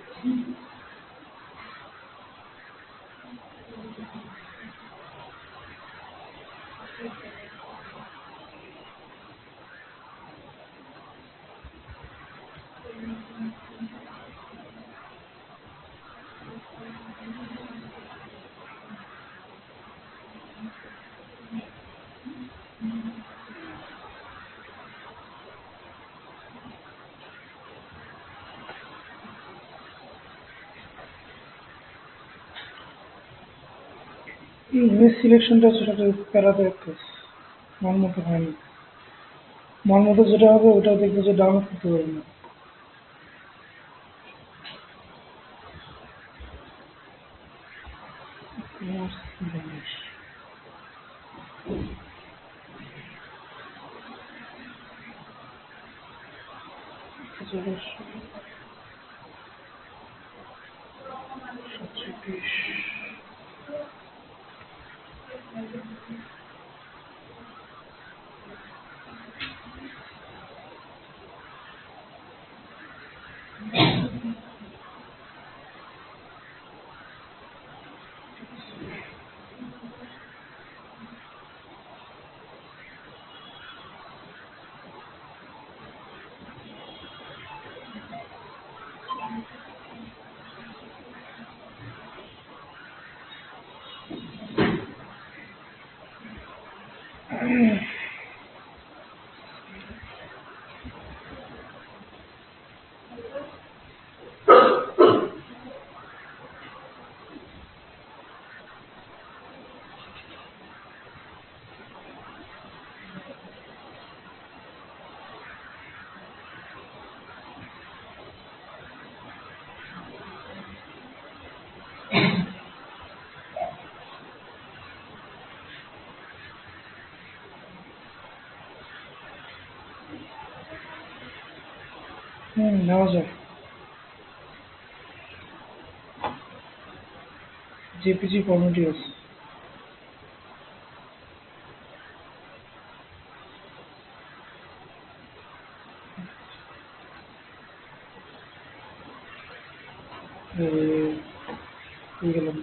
এই ইমেজ সিলেকশনটা হচ্ছে সেটা প্যারাদায়ক কাজ, মন মতো হয় না। মন মতো যেটা হবে ওটা দেখবে যে ডাউনলোড করতে পারবে না। নেওয়া যায়। জেপিজি ফর্মেটই আছে। পেয়ে গেলাম।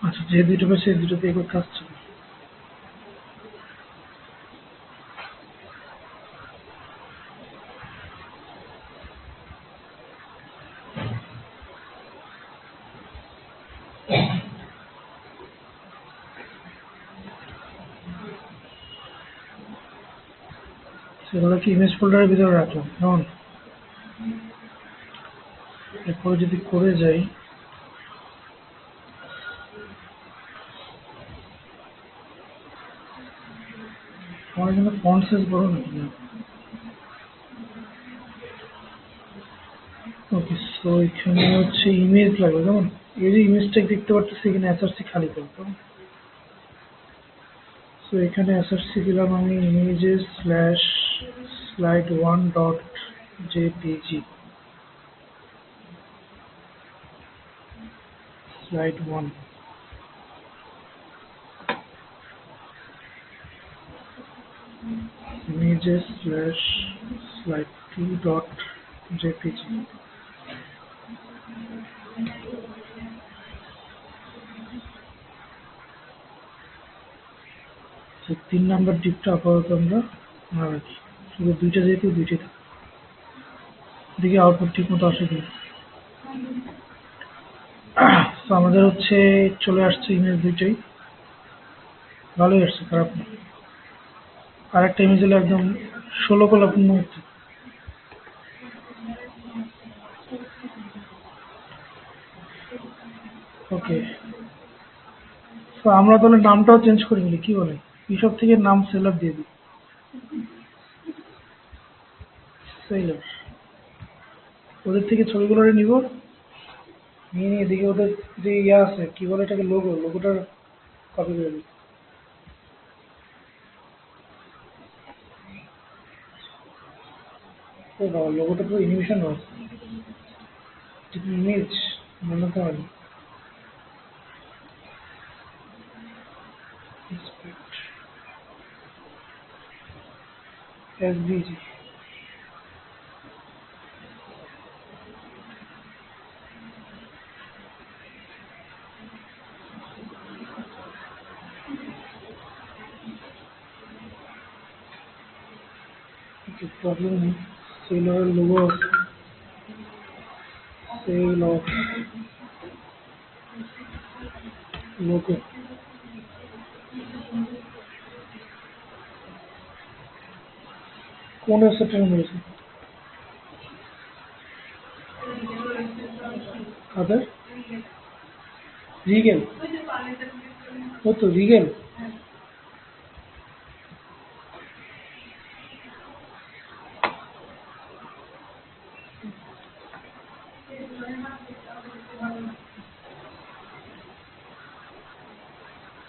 আচ্ছা, যে দুটো পেয়েছে সেই দুটো দিয়ে করতে আসছে। সেগুলো কি ইমেজ ফোল্ডারের ভিতরে রাখলাম, কেমন? এরপরে যদি করে যাই, আমার এখানে ফন্ট সাইজ বড় নাকি? ওকে, সো এখানে হচ্ছে ইমেজ লাগবে, কেমন? এই যে ইমেজটা দেখতে পাচ্ছি এখানে এসআরসি খালি করবো, কেমন? সো এখানে এসআরসি দিলাম আমি images slash slide one dot JPG, slide one. images slash slide2 dot jpg। তো 3 নাম্বার ডিপটা আপাতত আমরা না রাখি, শুধু দুইটা যেহেতু দুইটাই থাকে। দেখি আউটপুট ঠিক মতো আসে কিনা। তো আমাদের হচ্ছে চলে আসছে ইমেজ দুইটাই, ভালোই আসছে, খারাপ না। আরেকটা ইমেজ হলো একদম 16 কলাপূর্ণ হচ্ছে। ওকে, তো আমরা তাহলে নামটাও চেঞ্জ করে দিই, কি বলে? এইসব থেকে নাম সেলার দিয়ে দিই, সেলার। ওদের থেকে ছবিগুলো নিব, নিয়ে নিয়ে দেখি ওদের যে ইয়ে আছে, কি বলে এটাকে, লোগো, লোগোটার কপি করে দিই। ও বাবা, লোগোটা পুরো অ্যানিমেশন আছে, ইমেজ বানাতে পারি। এসভিজি, প্রবলেম নেই। সেলরের লোগো আছে, সেল অফ লোগো। কোন ওয়েবসাইটে রয়েছে কাদের? রিগেল, ও তো রিগেল।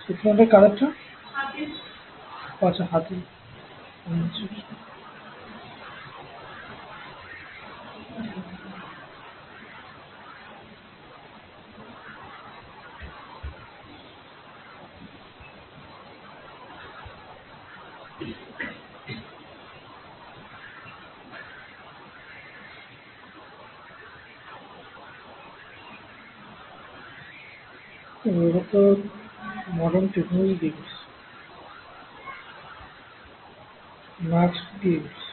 সেখানে কাদেরটা? আচ্ছা, হাতি। ওরা তো মডার্ন টেকনোলজি দিয়ে গেছে, নাচ দিয়ে গেছে।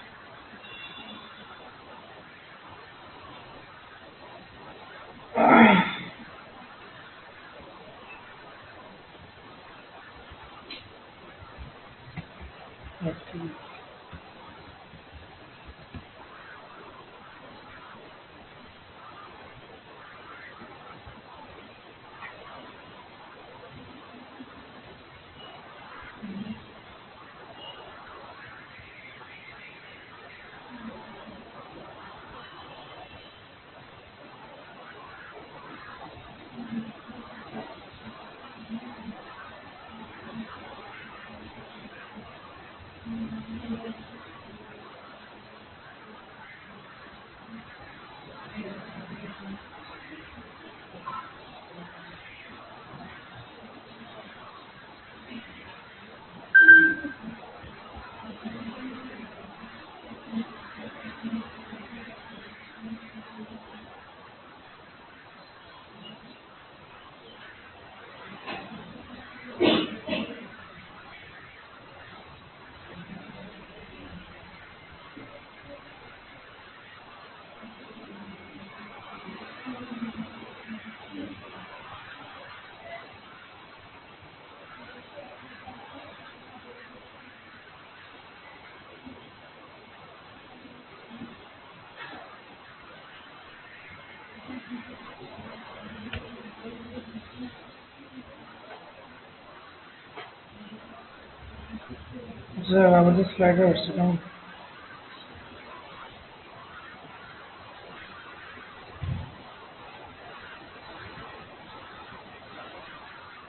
আমাদের স্লাইডার আসছে কেমন?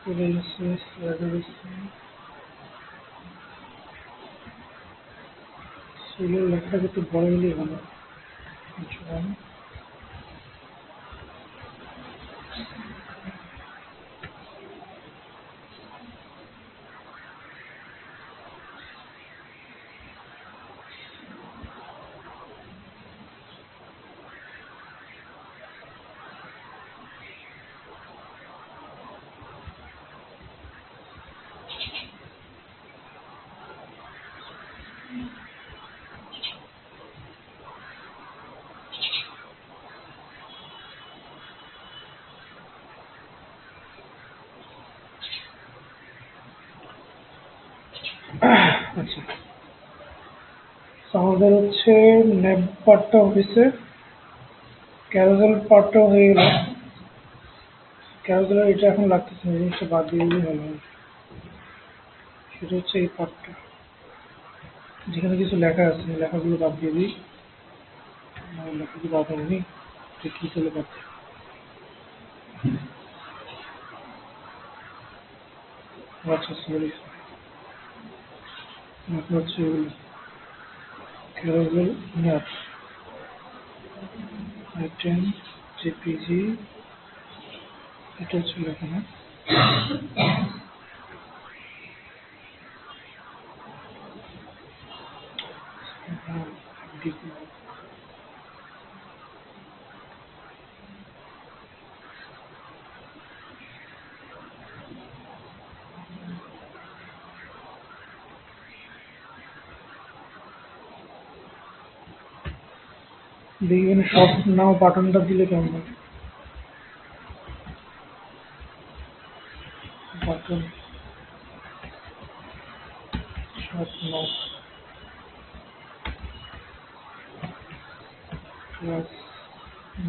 চলে এসছে স্লাইডার এসছে, সেগুলো লেখাটাকে একটু বড় হলেই ভালো। আচ্ছা, আমাদের হচ্ছে নেব পার্টটা অফিসে, ক্যারোজেল পার্টটাও হয়ে গেল। ক্যারোজেলের এটা এখন লাগতেছে না, জিনিসটা বাদ দিয়ে দিলেই ভালো হয়। সেটা হচ্ছে এই পার্টটা, যেখানে কিছু লেখা আছে লেখাগুলো বাদ দিয়ে দিই। লেখাগুলো বাদ হয়নি, কি করলে বাদ দিই? আচ্ছা সরি, এখন হচ্ছে এগুলো ক্যারোজেল ম্যাপ আইটেম জেপিজি, এটা হচ্ছে লেখা না। দেখবেন সব নাও বাটনটা দিলে কেমন হয়? বাটন সব নাও plus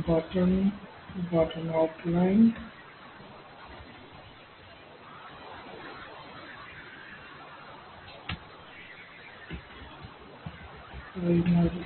button, button outline, primary।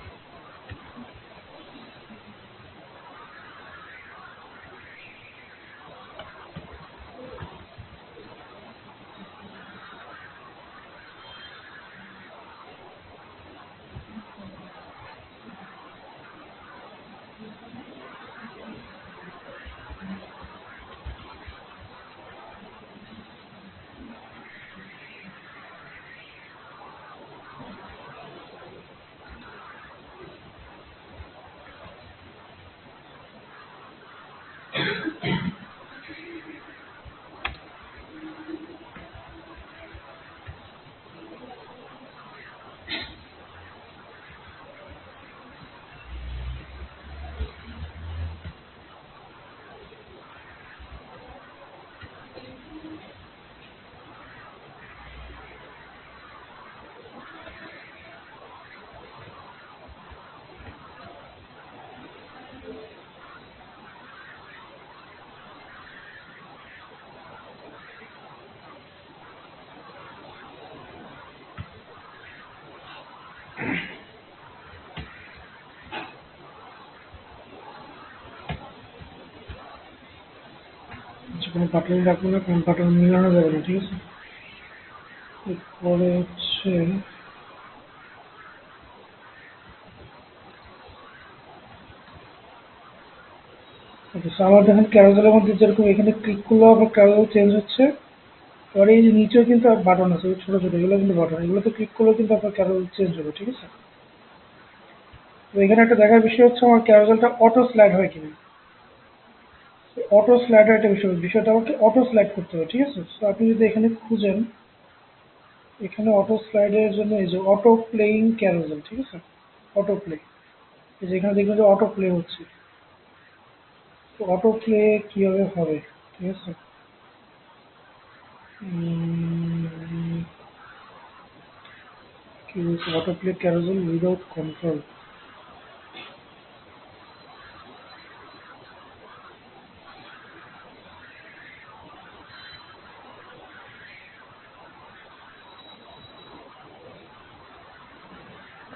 কোনো বাটন রাখবো না, কারণ বাটন মিলানো যাবে না, ঠিক আছে। এরপরে হচ্ছে আচ্ছা, আমার দেখেন ক্যারোজেলের মধ্যে যেরকম এখানে ক্লিক করলেও আবার ক্যারোজেল চেঞ্জ হচ্ছে। এবারে এই যে নিচেও কিন্তু বাটন আছে, ছোট ছোট, এগুলো কিন্তু বাটন, এগুলোতে ক্লিক করলেও কিন্তু আপনার ক্যারোজেল চেঞ্জ হবে, ঠিক আছে। তো এখানে একটা দেখার বিষয় হচ্ছে আমার ক্যারোজেলটা অটো স্লাইড হয় কিনা। অটো স্লাইডের একটা বিষয়টা আমাকে অটো স্লাইড করতে হবে, ঠিক আছে। তো আপনি যদি এখানে খুঁজেন, এখানে অটো স্লাইডের জন্য এই যে অটো প্লেইং ক্যারোজেল, ঠিক আছে, অটো প্লে, এই যে এখানে দেখবেন যে অটো প্লে হচ্ছে। তো অটো প্লে কিভাবে হবে, ঠিক আছে। কি বলছে, auto play carousel without control.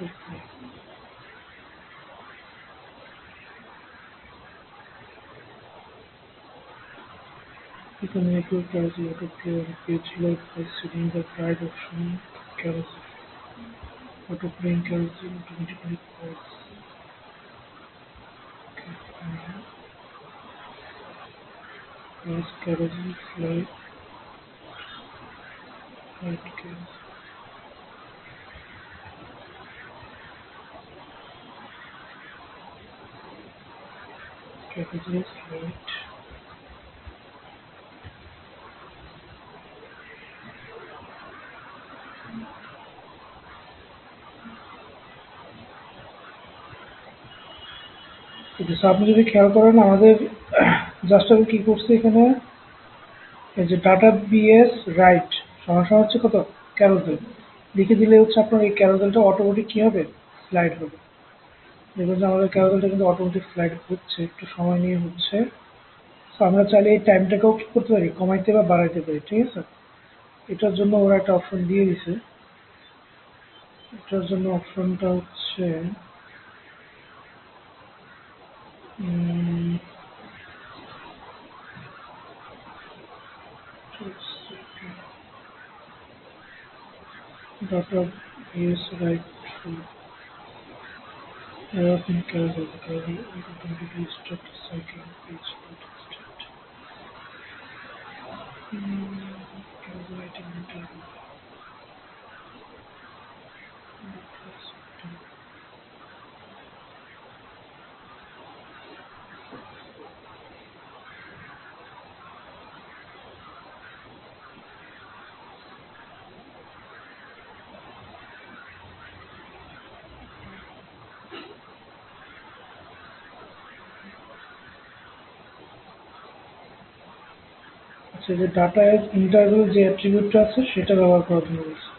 You can make your carousel autoplay on page load by setting the right option carousel. Autoplaying carousel automatically pauses. Pause carousel slide carousel. Carousel slide. আপনি যদি খেয়াল করেন আমাদের জাস্ট আমি কি করছি এখানে এই যে ডাটা বিএস রাইট সমস্যা হচ্ছে কত ক্যারোজেল লিখে দিলে হচ্ছে আপনার এই ক্যারোজেলটা অটোমেটিক কি হবে স্লাইড হবে। দেখুন যে আমাদের ক্যারোজেলটা কিন্তু অটোমেটিক স্লাইড হচ্ছে, একটু সময় নিয়ে হচ্ছে। তো আমরা চাইলে এই টাইমটাকেও কি করতে পারি কমাইতে বা বাড়াইতে পারি, ঠিক আছে। এটার জন্য ওরা একটা অপশন দিয়ে দিছে। এটার জন্য অপশনটা হচ্ছে data bs right through error in carousel automatically start cycling page load instant. Carousel item interval. আচ্ছা, যে ডাটা ইন্টারভেল যে অ্যাট্রিবিউটটা আছে সেটা ব্যবহার করার জন্য বলছে।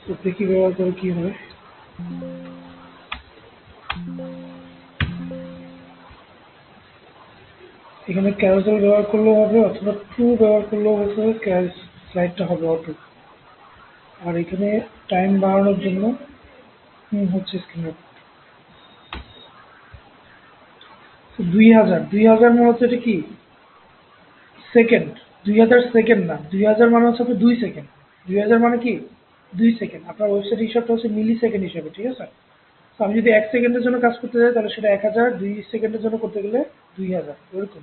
তো দেখি ব্যবহার করে কি হয়। এখানে ক্যারোসেল ব্যবহার করলেও হবে অথবা ট্রু ব্যবহার করলেও হতে স্লাইডটা হবে অটো। আর এখানে টাইম বাড়ানোর জন্য হচ্ছে স্ক্রিন 2000 মানে হচ্ছে এটা কি সেকেন্ড, 2000 সেকেন্ড না, 2000 মানে হচ্ছে আপনার 2 সেকেন্ড। 2000 মানে কি 2 সেকেন্ড। আপনার ওয়েবসাইট হিসাবটা হচ্ছে মিলি সেকেন্ড হিসাবে, ঠিক আছে। তো আমি যদি 1 সেকেন্ডের জন্য কাজ করতে যাই তাহলে সেটা 1000, 2 সেকেন্ডের জন্য করতে গেলে 2000 এরকম।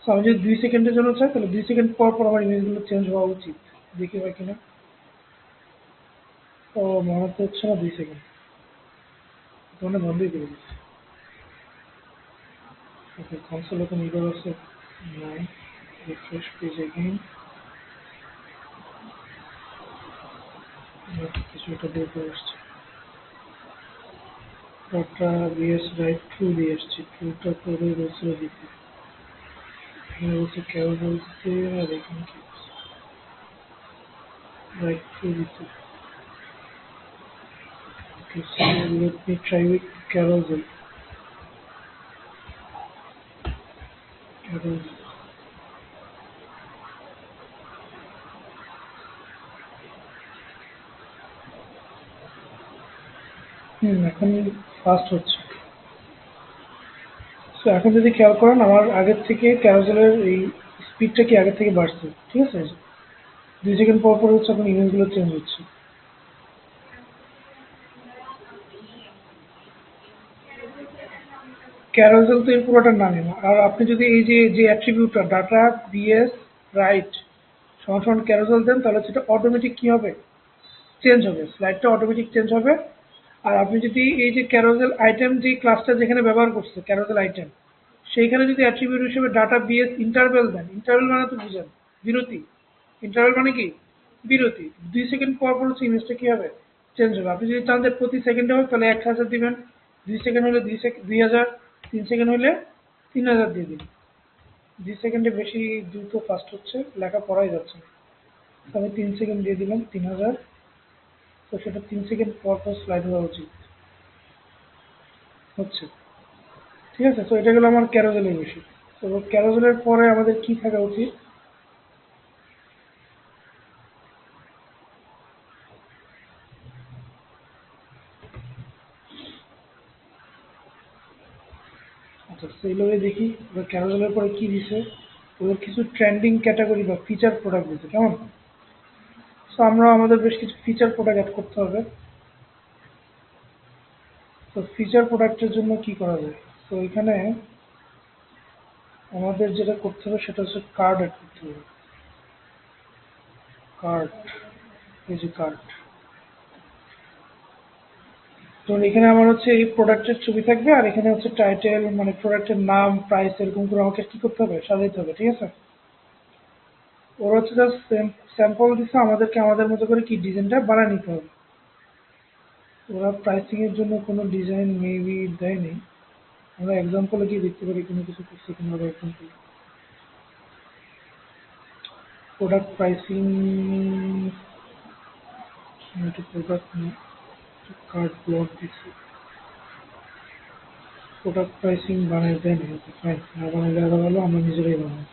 তো আমি যদি 2 সেকেন্ডের জন্য চাই তাহলে 2 সেকেন্ড পর পর আমার ইমেজগুলো চেঞ্জ হওয়া উচিত। দেখি হয় কিনা। ও মনে তো হচ্ছে না 2 সেকেন্ড, মানে বন্ধই করে দিচ্ছি। ওকে, কনসোল ওপেন ইউজার আছে নাই, রিফ্রেশ পেজ এগেইন, কিছু একটা দিয়ে করে আসছে। ডাটা বিএস রাইট ট্রু দিয়ে আসছি, ট্রুটা করে বলছিল দিতে, এখানে বলছে কেউ বলতে আর এখানে কি রাইট ট্রু দিতে। Okay, so let me try with carousel. Carousel. এখন ফাস্ট হচ্ছে। সো এখন যদি খেয়াল করেন আমার আগের থেকে ক্যারোসেলের এই স্পিডটা কি আগের থেকে বাড়ছে, ঠিক আছে। 2 সেকেন্ড পর পর হচ্ছে এখন ইমেজগুলো চেঞ্জ হচ্ছে। ক্যারোসেল তো এর পুরোটার নামই না। আর আপনি যদি এই যে যে অ্যাট্রিবিউটটা ডাটা বিএস রাইট সমান সমান ক্যারোসেল দেন তাহলে সেটা অটোমেটিক কি হবে চেঞ্জ হবে, স্লাইডটা অটোমেটিক চেঞ্জ হবে। আর আপনি যদি এই যে ক্যারোসেল আইটেম যে ক্লাসটা যেখানে ব্যবহার করছে ক্যারোসেল আইটেম সেইখানে যদি অ্যাট্রিবিউট হিসেবে ডাটা বিএস ইন্টারভেল দেন, ইন্টারভেল মানে তো বুঝেন বিরতি, ইন্টারভেল মানে কি বিরতি। 2 সেকেন্ড পর পর হচ্ছে ইমেজটা কি হবে চেঞ্জ হবে। আপনি যদি চান যে প্রতি সেকেন্ডে হোক তাহলে 1000 দিবেন, 2 সেকেন্ড হলে 2000, 3 সেকেন্ড হলে 3000 দিয়ে দিন। 2 সেকেন্ডে বেশি দ্রুত ফাস্ট হচ্ছে, লেখা পড়াই যাচ্ছে না। তো আমি 3 সেকেন্ড দিয়ে দিলাম 3000। তো সেটা 3 সেকেন্ড পর পর স্লাইড হওয়া উচিত হচ্ছে, ঠিক আছে। তো এটা গেল আমার ক্যারোজেলের বিষয়। তো ক্যারোজেলের পরে আমাদের কি থাকা উচিত, এইভাবে দেখি ওরা ক্যারোজেলের পরে কি দিছে। ওদের কিছু ট্রেন্ডিং ক্যাটাগরি বা ফিচার প্রোডাক্ট দিছে, কেমন? সো আমরা আমাদের বেশ কিছু ফিচার প্রোডাক্ট অ্যাড করতে হবে। তো ফিচার প্রোডাক্টের জন্য কি করা যায়? তো এখানে আমাদের যেটা করতে হবে সেটা হচ্ছে কার্ড অ্যাড করতে হবে। কার্ড, এই যে কার্ড। তো এখানে আমার হচ্ছে এই প্রোডাক্টের ছবি থাকবে, আর এখানে হচ্ছে টাইটেল, মানে প্রোডাক্টের নাম, প্রাইস, এরকম করে আমাকে কি করতে হবে, সাজাইতে হবে, ঠিক আছে? ওরা হচ্ছে জাস্ট স্যাম্পল দিচ্ছে, আমাদেরকে আমাদের মতো করে কি ডিজাইনটা বানিয়ে নিতে হবে। ওরা প্রাইসিং এর জন্য কোনো ডিজাইন মেবি দেয়নি। আমরা এক্সাম্পলে গিয়ে দেখতে পারি কোনো কিছু করছে কিনা। এক্সাম্পল প্রোডাক্ট প্রাইসিং, এটা প্রোডাক্ট না, কার্ড ব্লক দিচ্ছে। প্রোডাক্ট প্রাইসিং বানিয়ে দেয়নি, ওকে ফাইন, না বানিয়ে দেওয়া ভালো, আমরা নিজেরাই বানাই।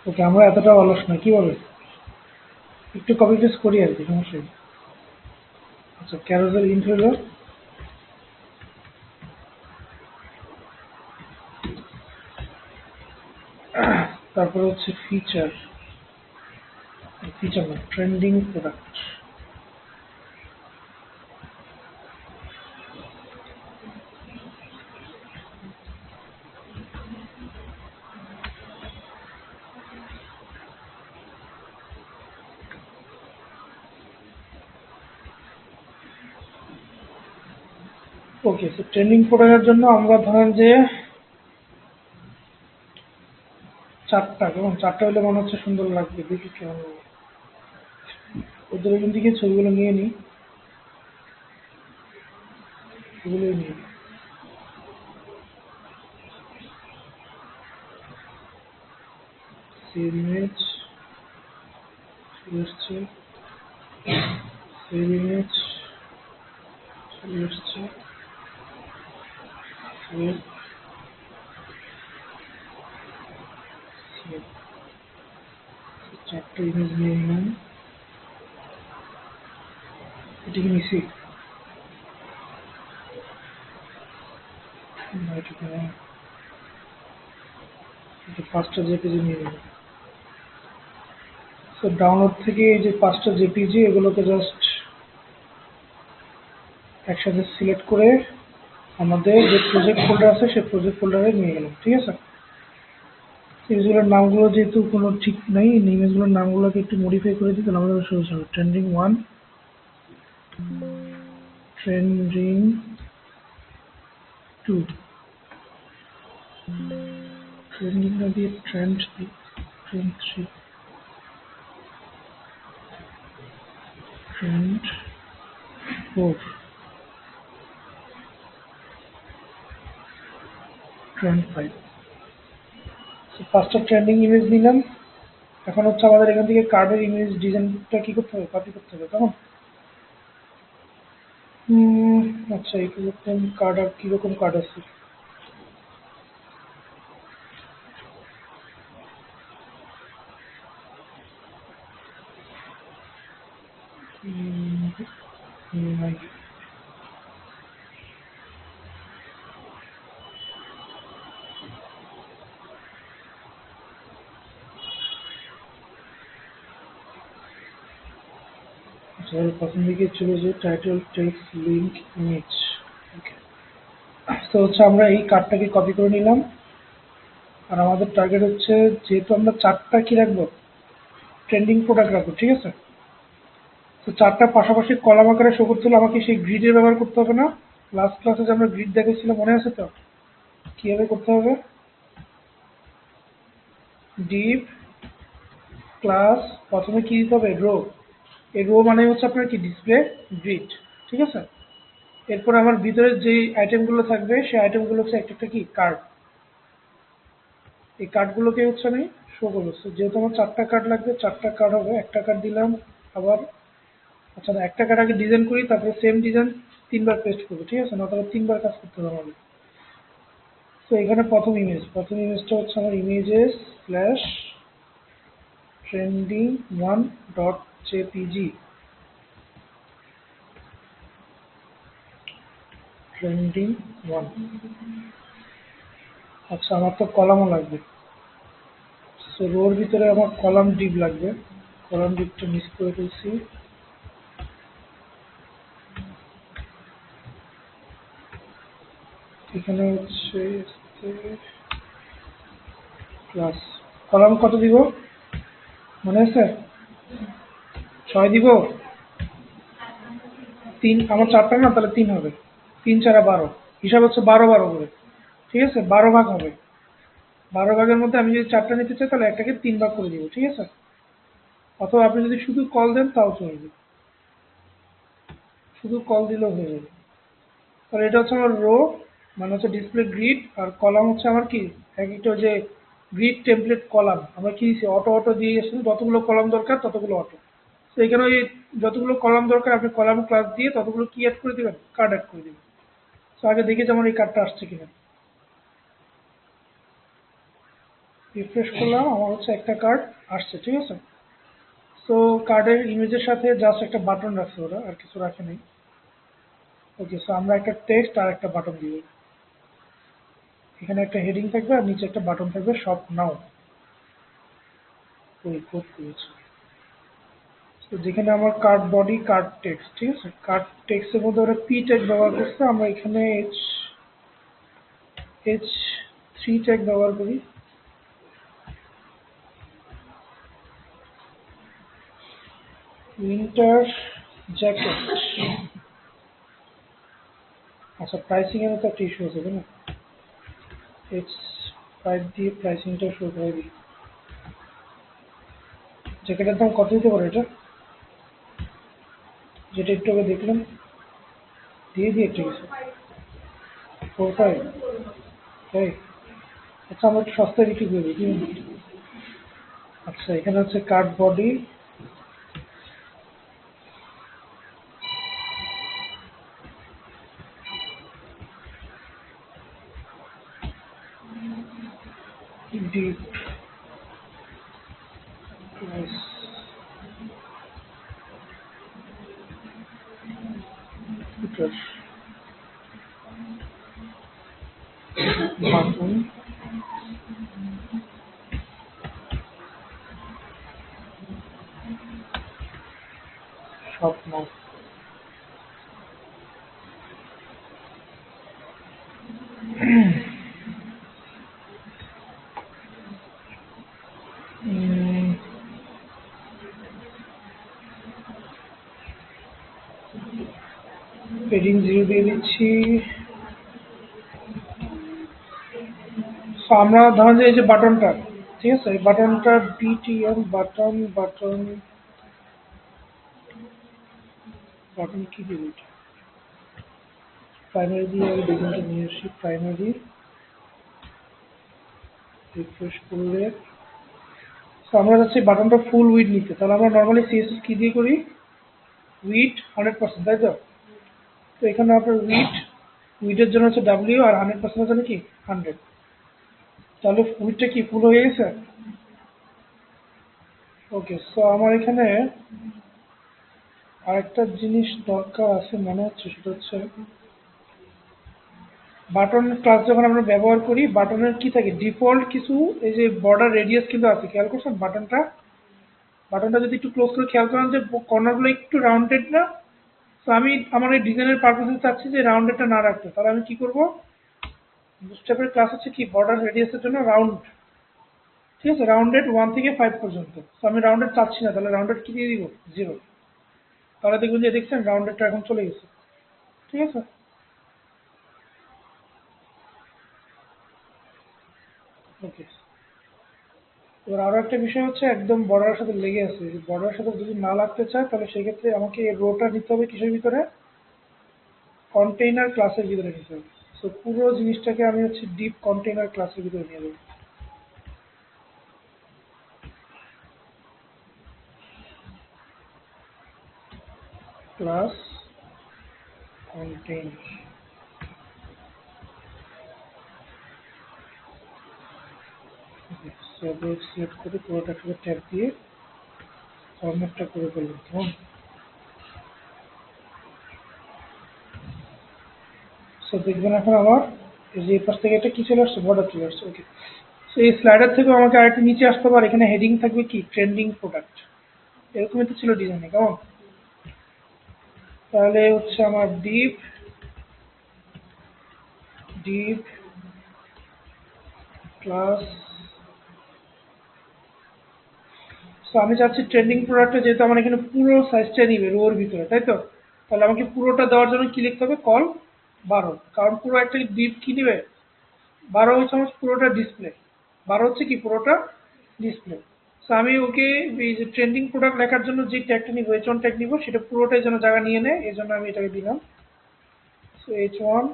ওকে, আমরা এতটা অলস না, কি বলে একটু কপি পেস্ট করি আর কি, সমস্যা নেই। আচ্ছা, ক্যারোজেল ইন্ট হলো, তারপরে হচ্ছে ফিচার, ফিচার না, ট্রেন্ডিং প্রোডাক্ট। ওকে, তো ট্রেন্ডিং প্রোডাক্টের জন্য আমরা ধরেন যে 4টা, কেমন? 4টা হলে মনে হচ্ছে সুন্দর লাগবে, দেখি কেমন লাগে। ওদের ওখান থেকে ছবিগুলো নিয়ে নিই, এগুলোই নিয়ে নিই। সেভ ইমেজ চলে এসছে, সেভ ইমেজ চলে এসছে, সেভ, সেভ। 4টা ইমেজ নিয়ে নিলাম, এটিকে নিছি না, এটাকে না, এটা 5টা জেপিজি নিয়ে নিলাম। তো ডাউনলোড থেকে এই যে 5টা জেপিজি, এগুলোকে জাস্ট একসাথে সিলেক্ট করে আমাদের যে প্রজেক্ট ফোল্ডার আছে সেই প্রজেক্ট ফোল্ডারে নিয়ে গেলাম, ঠিক আছে? ইমেজগুলোর নামগুলো যেহেতু কোনো ঠিক নেই, ইমেজগুলোর নামগুলোকে একটু মডিফাই করে দিতে আমাদের সহজ হবে। ট্রেন্ডিং 1, ট্রেন্ডিং 2, ট্রেন্ডিং না দিয়ে ট্রেন্ড দিই, ট্রেন্ড 3, ট্রেন্ড 4, ট্রেন্ড 5। 5টা ট্রেন্ডিং ইমেজ নিলাম। এখন হচ্ছে আমাদের এখান থেকে কার্ডের ইমেজ ডিজাইনটা কি করতে হবে, কপি করতে হবে, কেমন? আচ্ছা, এইরকম কার্ড, আর কিরকম কার্ড আছে? নাই। আচ্ছা, প্রথম দিকে চলে যে টাইটেল, টেক্সট, লিঙ্ক, ইমেজ। ওকে, তো হচ্ছে আমরা এই কার্ডটাকে কপি করে নিলাম। আর আমাদের টার্গেট হচ্ছে, যেহেতু আমরা 4টা কি রাখবো, ট্রেন্ডিং প্রোডাক্ট রাখবো, ঠিক আছে? তো 4টা পাশাপাশি কলাম আকারে শো করতে হলে আমাকে সেই গ্রিডের ব্যবহার করতে হবে না? লাস্ট ক্লাসে যে আমরা গ্রিড দেখেছিলাম, মনে আছে তো? কিভাবে করতে হবে? ডিভ ক্লাস, প্রথমে কি দিতে হবে, রো। এই রো মানে হচ্ছে আপনার কি, ডিসপ্লে গ্রিড, ঠিক আছে? এরপর আমার ভিতরে যে আইটেমগুলো থাকবে সেই আইটেমগুলো হচ্ছে একটা একটা কি, কার্ড। এই কার্ডগুলোকে হচ্ছে আমি শো করবো। So, যেহেতু আমার 4টা কার্ড লাগবে, 4টা কার্ড হবে, একটা কার্ড দিলাম আবার। আচ্ছা না, একটা কার্ড আগে ডিজাইন করি, তারপরে সেম ডিজাইন 3বার পেস্ট করবো, ঠিক আছে? না তাহলে 3বার কাজ করতে হবে আমাদের। তো এখানে প্রথম ইমেজটা হচ্ছে আমার images slash trending 1.jpg, trending one. আচ্ছা, আমার তো কলামও লাগবে। সো রোর ভিতরে আমার কলাম ডিপ লাগবে। কলাম ডিপটা মিস করে ফেলছি। এখানে হচ্ছে ক্লাস। কলাম কত দিব মনে আছে? 6 দিব। 3 আমার 4টা না, তাহলে 3 হবে। 3 4 12, হিসাব হচ্ছে 12 করে। ঠিক আছে, 12 ভাগ হবে। 12 ভাগের মধ্যে আমি যদি 4টা নিতে চাই তাহলে একটাকে 3 ভাগ করে দিব। ঠিক আছে, অথবা আপনি যদি শুধু কল দেন তাও চলবে, শুধু কল দিলেও হয়ে যাবে। তাহলে এটা হচ্ছে আমার রো, মানে হচ্ছে ডিসপ্লে গ্রিড, আর কলাম হচ্ছে আমার কি এক একটা যে গ্রিড টেমপ্লেট কলাম আমরা কি দিচ্ছি, অটো অটো দিয়ে গেছি, যতগুলো কলাম দরকার ততগুলো অটো। তো এখানে ওই যতগুলো কলাম দরকার আপনি কলাম ক্লাস দিয়ে ততগুলো কি অ্যাড করে দেবেন, কার্ড অ্যাড করে দেবেন। তো আগে দেখে যেমন এই কার্ডটা আসছে কিনা। রিফ্রেশ করলাম, আমার হচ্ছে একটা কার্ড আসছে। ঠিক আছে, সো কার্ডের ইমেজের সাথে জাস্ট একটা বাটন রাখছে ওরা, আর কিছু রাখে নেই। ওকে, সো আমরা একটা টেক্সট আর একটা বাটন দিব। এখানে একটা হেডিং থাকবে আর নিচে একটা বাটন থাকবে, শপ নাও। ওই কোড করেছে। তো যেখানে আমার কার্ড বডি কার্ড টেক্সট, ঠিক আছে, কার্ড টেক্সটের মধ্যে ওরা পি ট্যাগ ব্যবহার করছে, আমরা এখানে এইচ 3 ট্যাগ ব্যবহার করি। Winter jacket. আচ্ছা, প্রাইসিং এর তো একটা ইস্যু আছে তাই না? H5 দিয়ে প্রাইসিংটা শো করে দিই। জ্যাকেটের দাম কত দিতে পারে এটা, যেটা একটু আগে দেখলাম? দিয়ে দিয়ে ঠিক আছে, 4.5। তাই? আচ্ছা, আমরা একটু সস্তায় বিক্রি করে দিই। আচ্ছা, এখানে হচ্ছে card body, deep price, button, স্বপ্ন। পেডিং 0 দিয়ে দিচ্ছি। তো আমরা ধরেন যে এই যে বাটনটা, ঠিক আছে, এই বাটনটা বিটিএম বাটন, বাটন বাটন কি দিব, প্রাইমারি দিয়ে আগে ডিজাইনটা নিয়ে আসি। প্রাইমারি রিফ্রেশ করলে, তো আমরা যাচ্ছি বাটনটা ফুল উইড নিতে। তাহলে আমরা নর্মালি সিএসএস কি দিয়ে করি, উইড 100%, তাই তো? তো এখানে আপনার উইডের জন্য হচ্ছে ডাব্লিউ, আর 100% জন্য কি 100। তাহলে উইডটা কি ফুল হয়ে গেছে? ওকে, সো আমার এখানে আরেকটা জিনিস দরকার আছে মনে হচ্ছে, সেটা হচ্ছে বাটন ক্লাস যখন আমরা ব্যবহার করি, বাটনের কি থাকে ডিফল্ট কিছু, এই যে বর্ডার রেডিয়াস কিন্তু আছে, খেয়াল করছেন বাটনটা? বাটনটা যদি একটু ক্লোজ করে খেয়াল করেন যে কর্নারগুলো একটু রাউন্ডেড না? তো আমি আমার এই ডিজাইনের পারপাসে চাচ্ছি যে রাউন্ডেডটা না রাখতে, তাহলে আমি কি করব, বুটস্ট্র্যাপের ক্লাস হচ্ছে কি বর্ডার রেডিয়াসের জন্য রাউন্ড। ঠিক আছে, রাউন্ডেড 1 থেকে 5 পর্যন্ত। তো আমি রাউন্ডেড চাচ্ছি না, তাহলে রাউন্ডেড কি দিয়ে দিব, 0। তাহলে দেখবেন যে দেখছেন রাউন্ডেডটা এখন চলে গেছে। ঠিক আছে, ওকে। এবার আরো একটা বিষয় হচ্ছে একদম বর্ডারের সাথে লেগে আছে, বর্ডারের সাথে যদি না লাগতে চায় তাহলে সেক্ষেত্রে আমাকে এই রোটা নিতে হবে কিসের ভিতরে, কন্টেইনার ক্লাসের ভিতরে নিতে হবে। সো পুরো জিনিসটাকে আমি হচ্ছে ডিপ কন্টেইনার ক্লাসের ভিতরে নিয়ে যাবো। ক্লাস কন্টেইন, সিলেক্ট করে পুরোটাকে ট্যাব দিয়ে ফরম্যাটটা করে ফেললাম, কেমন? সো দেখবেন এখন আমার এই যে এই পাশ থেকে একটা কি চলে আসছে, বর্ডার চলে আসছে। ওকে, সো এই স্লাইডার থেকেও আমাকে আরেকটু নিচে আসতে পারে, এখানে হেডিং থাকবে কি ট্রেন্ডিং প্রোডাক্ট, এরকমই তো ছিল ডিজাইনে, কেমন? তাহলে হচ্ছে আমার ডিপ ডিপ ক্লাস, সো আমি চাচ্ছি ট্রেন্ডিং প্রোডাক্টে যেহেতু আমার এখানে পুরো সাইজটা নিবে রোর ভিতরে, তাই তো? তাহলে আমাকে পুরোটা দেওয়ার জন্য কি লিখতে হবে, কল 12, কারণ পুরো একটা ডিপ কি নিবে 12 হচ্ছে আমার পুরোটা ডিসপ্লে, 12 হচ্ছে কি পুরোটা ডিসপ্লে। সো আমি ওকে এই যে ট্রেন্ডিং প্রোডাক্ট লেখার জন্য যে ট্যাগটা নিব, H1 ট্যাগ নিব, সেটা পুরোটাই যেন জায়গা নিয়ে নেয়, এই জন্য আমি এটাকে দিলাম। সো H1,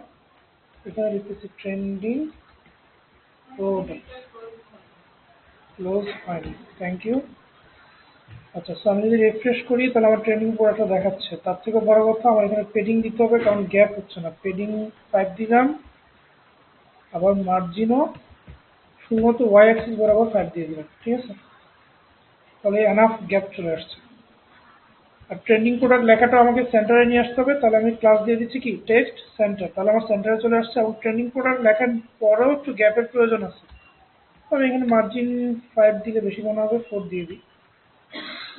এখানে লিখতেছি trending product, close file, thank you. আচ্ছা, সো আমি যদি রিফ্রেশ করি তাহলে আমার ট্রেন্ডিং প্রোডাক্টটা দেখাচ্ছে। তার থেকে বড় কথা আমার এখানে পেডিং দিতে হবে, কারণ গ্যাপ হচ্ছে না। পেডিং 5 দিলাম, আবার মার্জিনও শুধুমাত্র ওয়াই অ্যাক্সিস বরাবর 5 দিয়ে দিলাম, ঠিক আছে? তাহলে এনাফ গ্যাপ চলে আসছে। আর ট্রেন্ডিং প্রোডাক্ট লেখাটা আমাকে সেন্টারে নিয়ে আসতে হবে, তাহলে আমি ক্লাস দিয়ে দিচ্ছি কি টেক্সট সেন্টার, তাহলে আমার সেন্টারে চলে আসছে। এবং ট্রেন্ডিং প্রোডাক্ট লেখার পরেও একটু গ্যাপের প্রয়োজন আছে, তবে এখানে মার্জিন 5 দিলে বেশি মনে হবে, 4 দিয়ে দিই।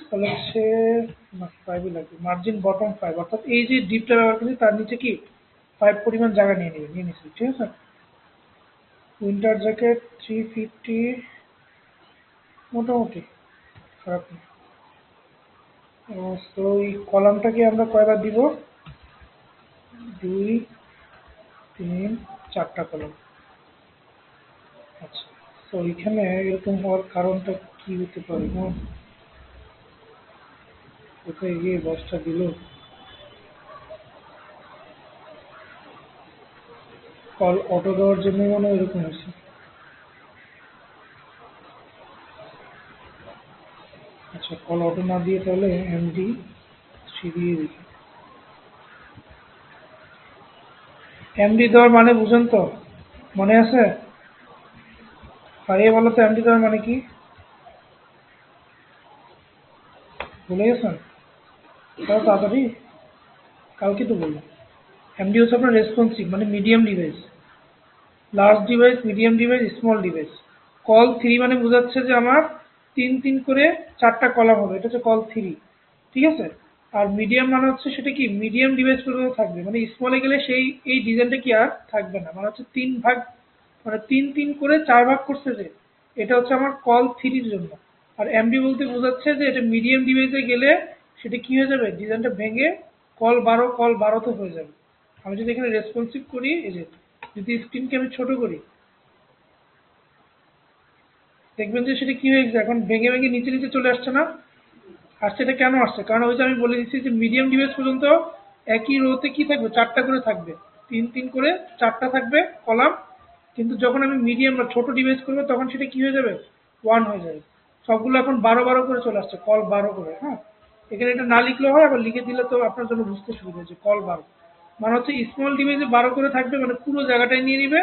তাহলে হচ্ছে না, 5ই লাগবে, মার্জিন বটম 5, অর্থাৎ এই যে ডিপটা ব্যবহার করছি তার নিচে কি 5 পরিমাণ জায়গা নিয়ে নেবে, নিয়ে নিচ্ছি, ঠিক আছে? উইন্টার জ্যাকেট 350, মোটামুটি খারাপ নেই। তো এই কলামটাকে আমরা কয়বার দিব, 2 3 4টা কলাম। আচ্ছা, তো এখানে এরকম হওয়ার কারণটা কি হতে পারে? কোথায় গিয়ে বসটা দিল, কল অটো দেওয়ার জন্য মনে হয় এরকম হয়েছে। আচ্ছা, কল অটো না দিয়ে তাহলে এমডি 3 দিয়ে দিই। এমডি দেওয়ার মানে বুঝেন তো, মনে আছে? হারিয়ে বলো তো এমডি দেওয়ার মানে কি, ভুলে গেছেন? তাও তাড়াতাড়ি, কালকে তো বললাম। এমডি হচ্ছে আপনার রেসপন্সিভ, মানে medium device, large device, medium device, small device. Call 3 মানে বোঝাচ্ছে যে আমার 3 3 করে 4টা কলাম হবে, এটা হচ্ছে কল 3, ঠিক আছে? আর মিডিয়াম মানে হচ্ছে সেটা কি মিডিয়াম ডিভাইস পর্যন্ত থাকবে, মানে স্মলে গেলে সেই এই ডিজাইনটা কি আর থাকবে না, মানে হচ্ছে 3 ভাগ, মানে 3 3 করে 4 ভাগ করছে যে, এটা হচ্ছে আমার কল 3-র জন্য। আর এমডি বলতে বোঝাচ্ছে যে এটা মিডিয়াম ডিভাইসে গেলে সেটা কি হয়ে যাবে, ডিজাইনটা ভেঙে কল 12তে হয়ে যাবে। আমি যদি এখানে রেসপন্সিভ করি, এই যে যদি স্ক্রিনকে আমি ছোট করি, দেখবেন যে সেটা কি হয়েছে, এখন ভেঙে ভেঙে নিচে নিচে চলে আসছে না? আর সেটা কেন আসছে, কারণ ওই যে আমি বলে দিচ্ছি যে মিডিয়াম ডিভাইস পর্যন্ত একই রোতে কি থাকবে, 4টা করে থাকবে, 3 3 করে 4টা থাকবে কলাম। কিন্তু যখন আমি মিডিয়াম বা ছোট ডিভাইস করবো তখন সেটা কি হয়ে যাবে, 1 হয়ে যাবে। সবগুলো এখন 12 12 করে চলে আসছে, কল 12 করে। হ্যাঁ, এখানে এটা না লিখলেও হয়, আবার লিখে দিলে তো আপনার জন্য বুঝতে সুবিধা হচ্ছে, কল 12 মানে হচ্ছে স্মল ডিভাইসে 12 করে থাকবে, মানে পুরো জায়গাটাই নিয়ে নিবে।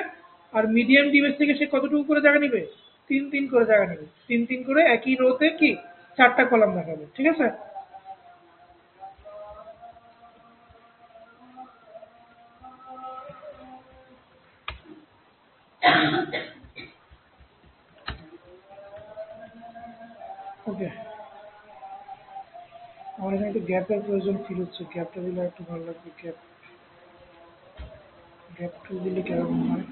আর মিডিয়াম ডিভাইস থেকে সে কতটুকু করে জায়গা নিবে, 3 3 করে জায়গা নিবে, 3 3 করে একই রোতে কি 4টা কলাম দেখাবে, ঠিক আছে? ওকে, আমার এখানে একটু গ্যাপের প্রয়োজন ফিল হচ্ছে, গ্যাপটা দিলে একটু ভালো লাগবে। গ্যাপ টু দিলে কেমন হয়?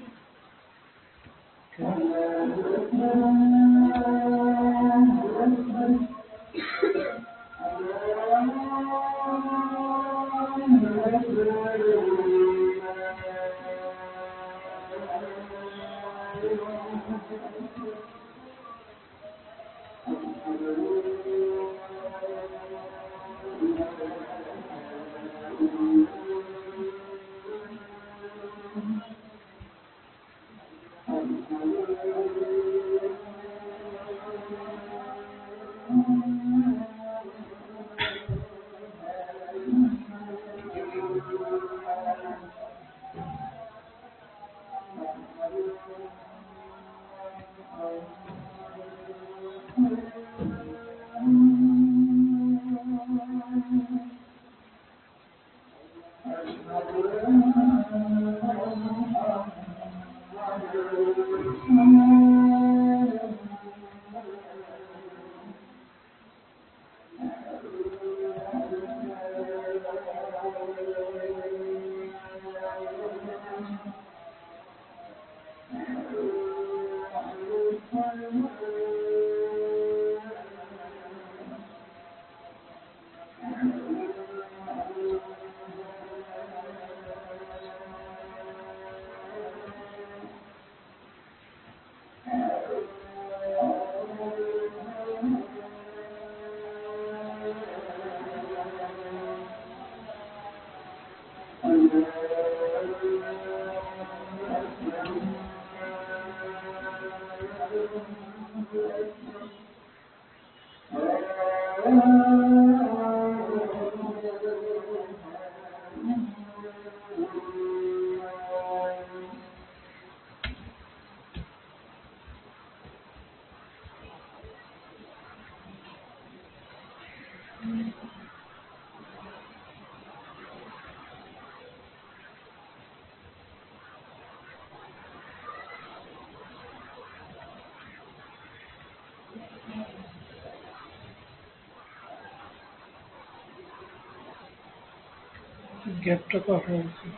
গ্যাপটা তো হয়ে গেছে।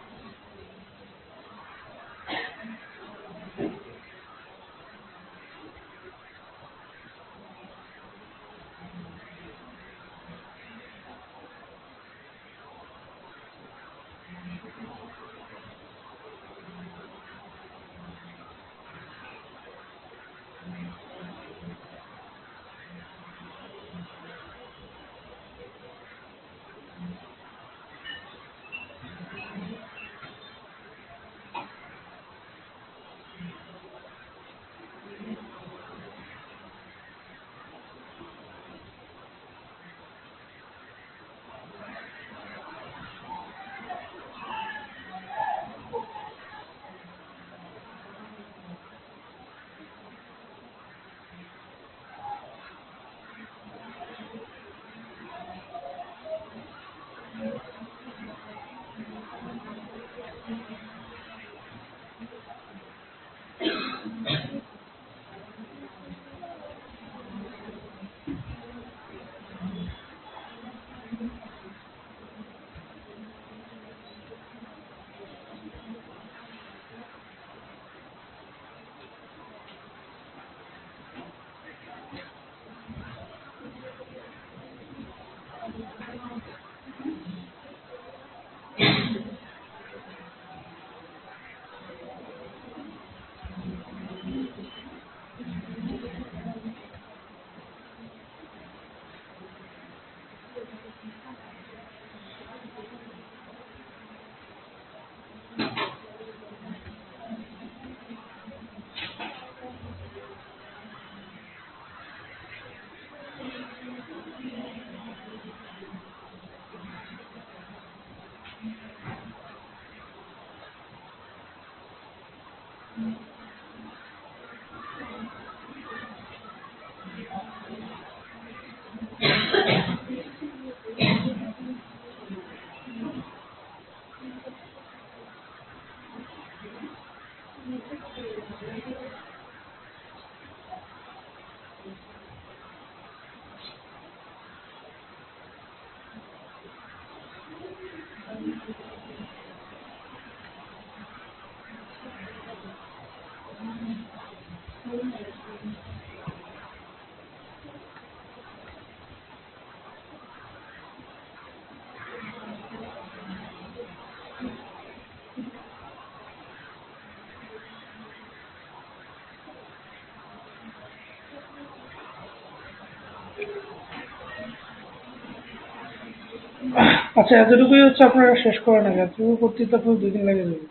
আচ্ছা, এতটুকুই হচ্ছে আপনারা শেষ করে নেন, এতটুকু করতে তো আপনার 2 দিন লেগে যাবে।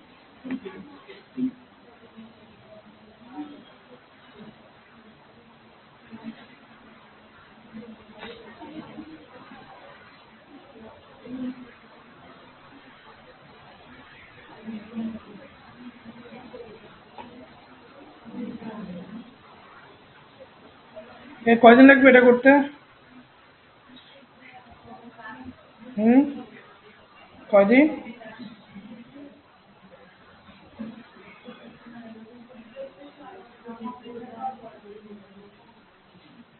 কয়দিন লাগবে এটা করতে? হুম, কয়দিন?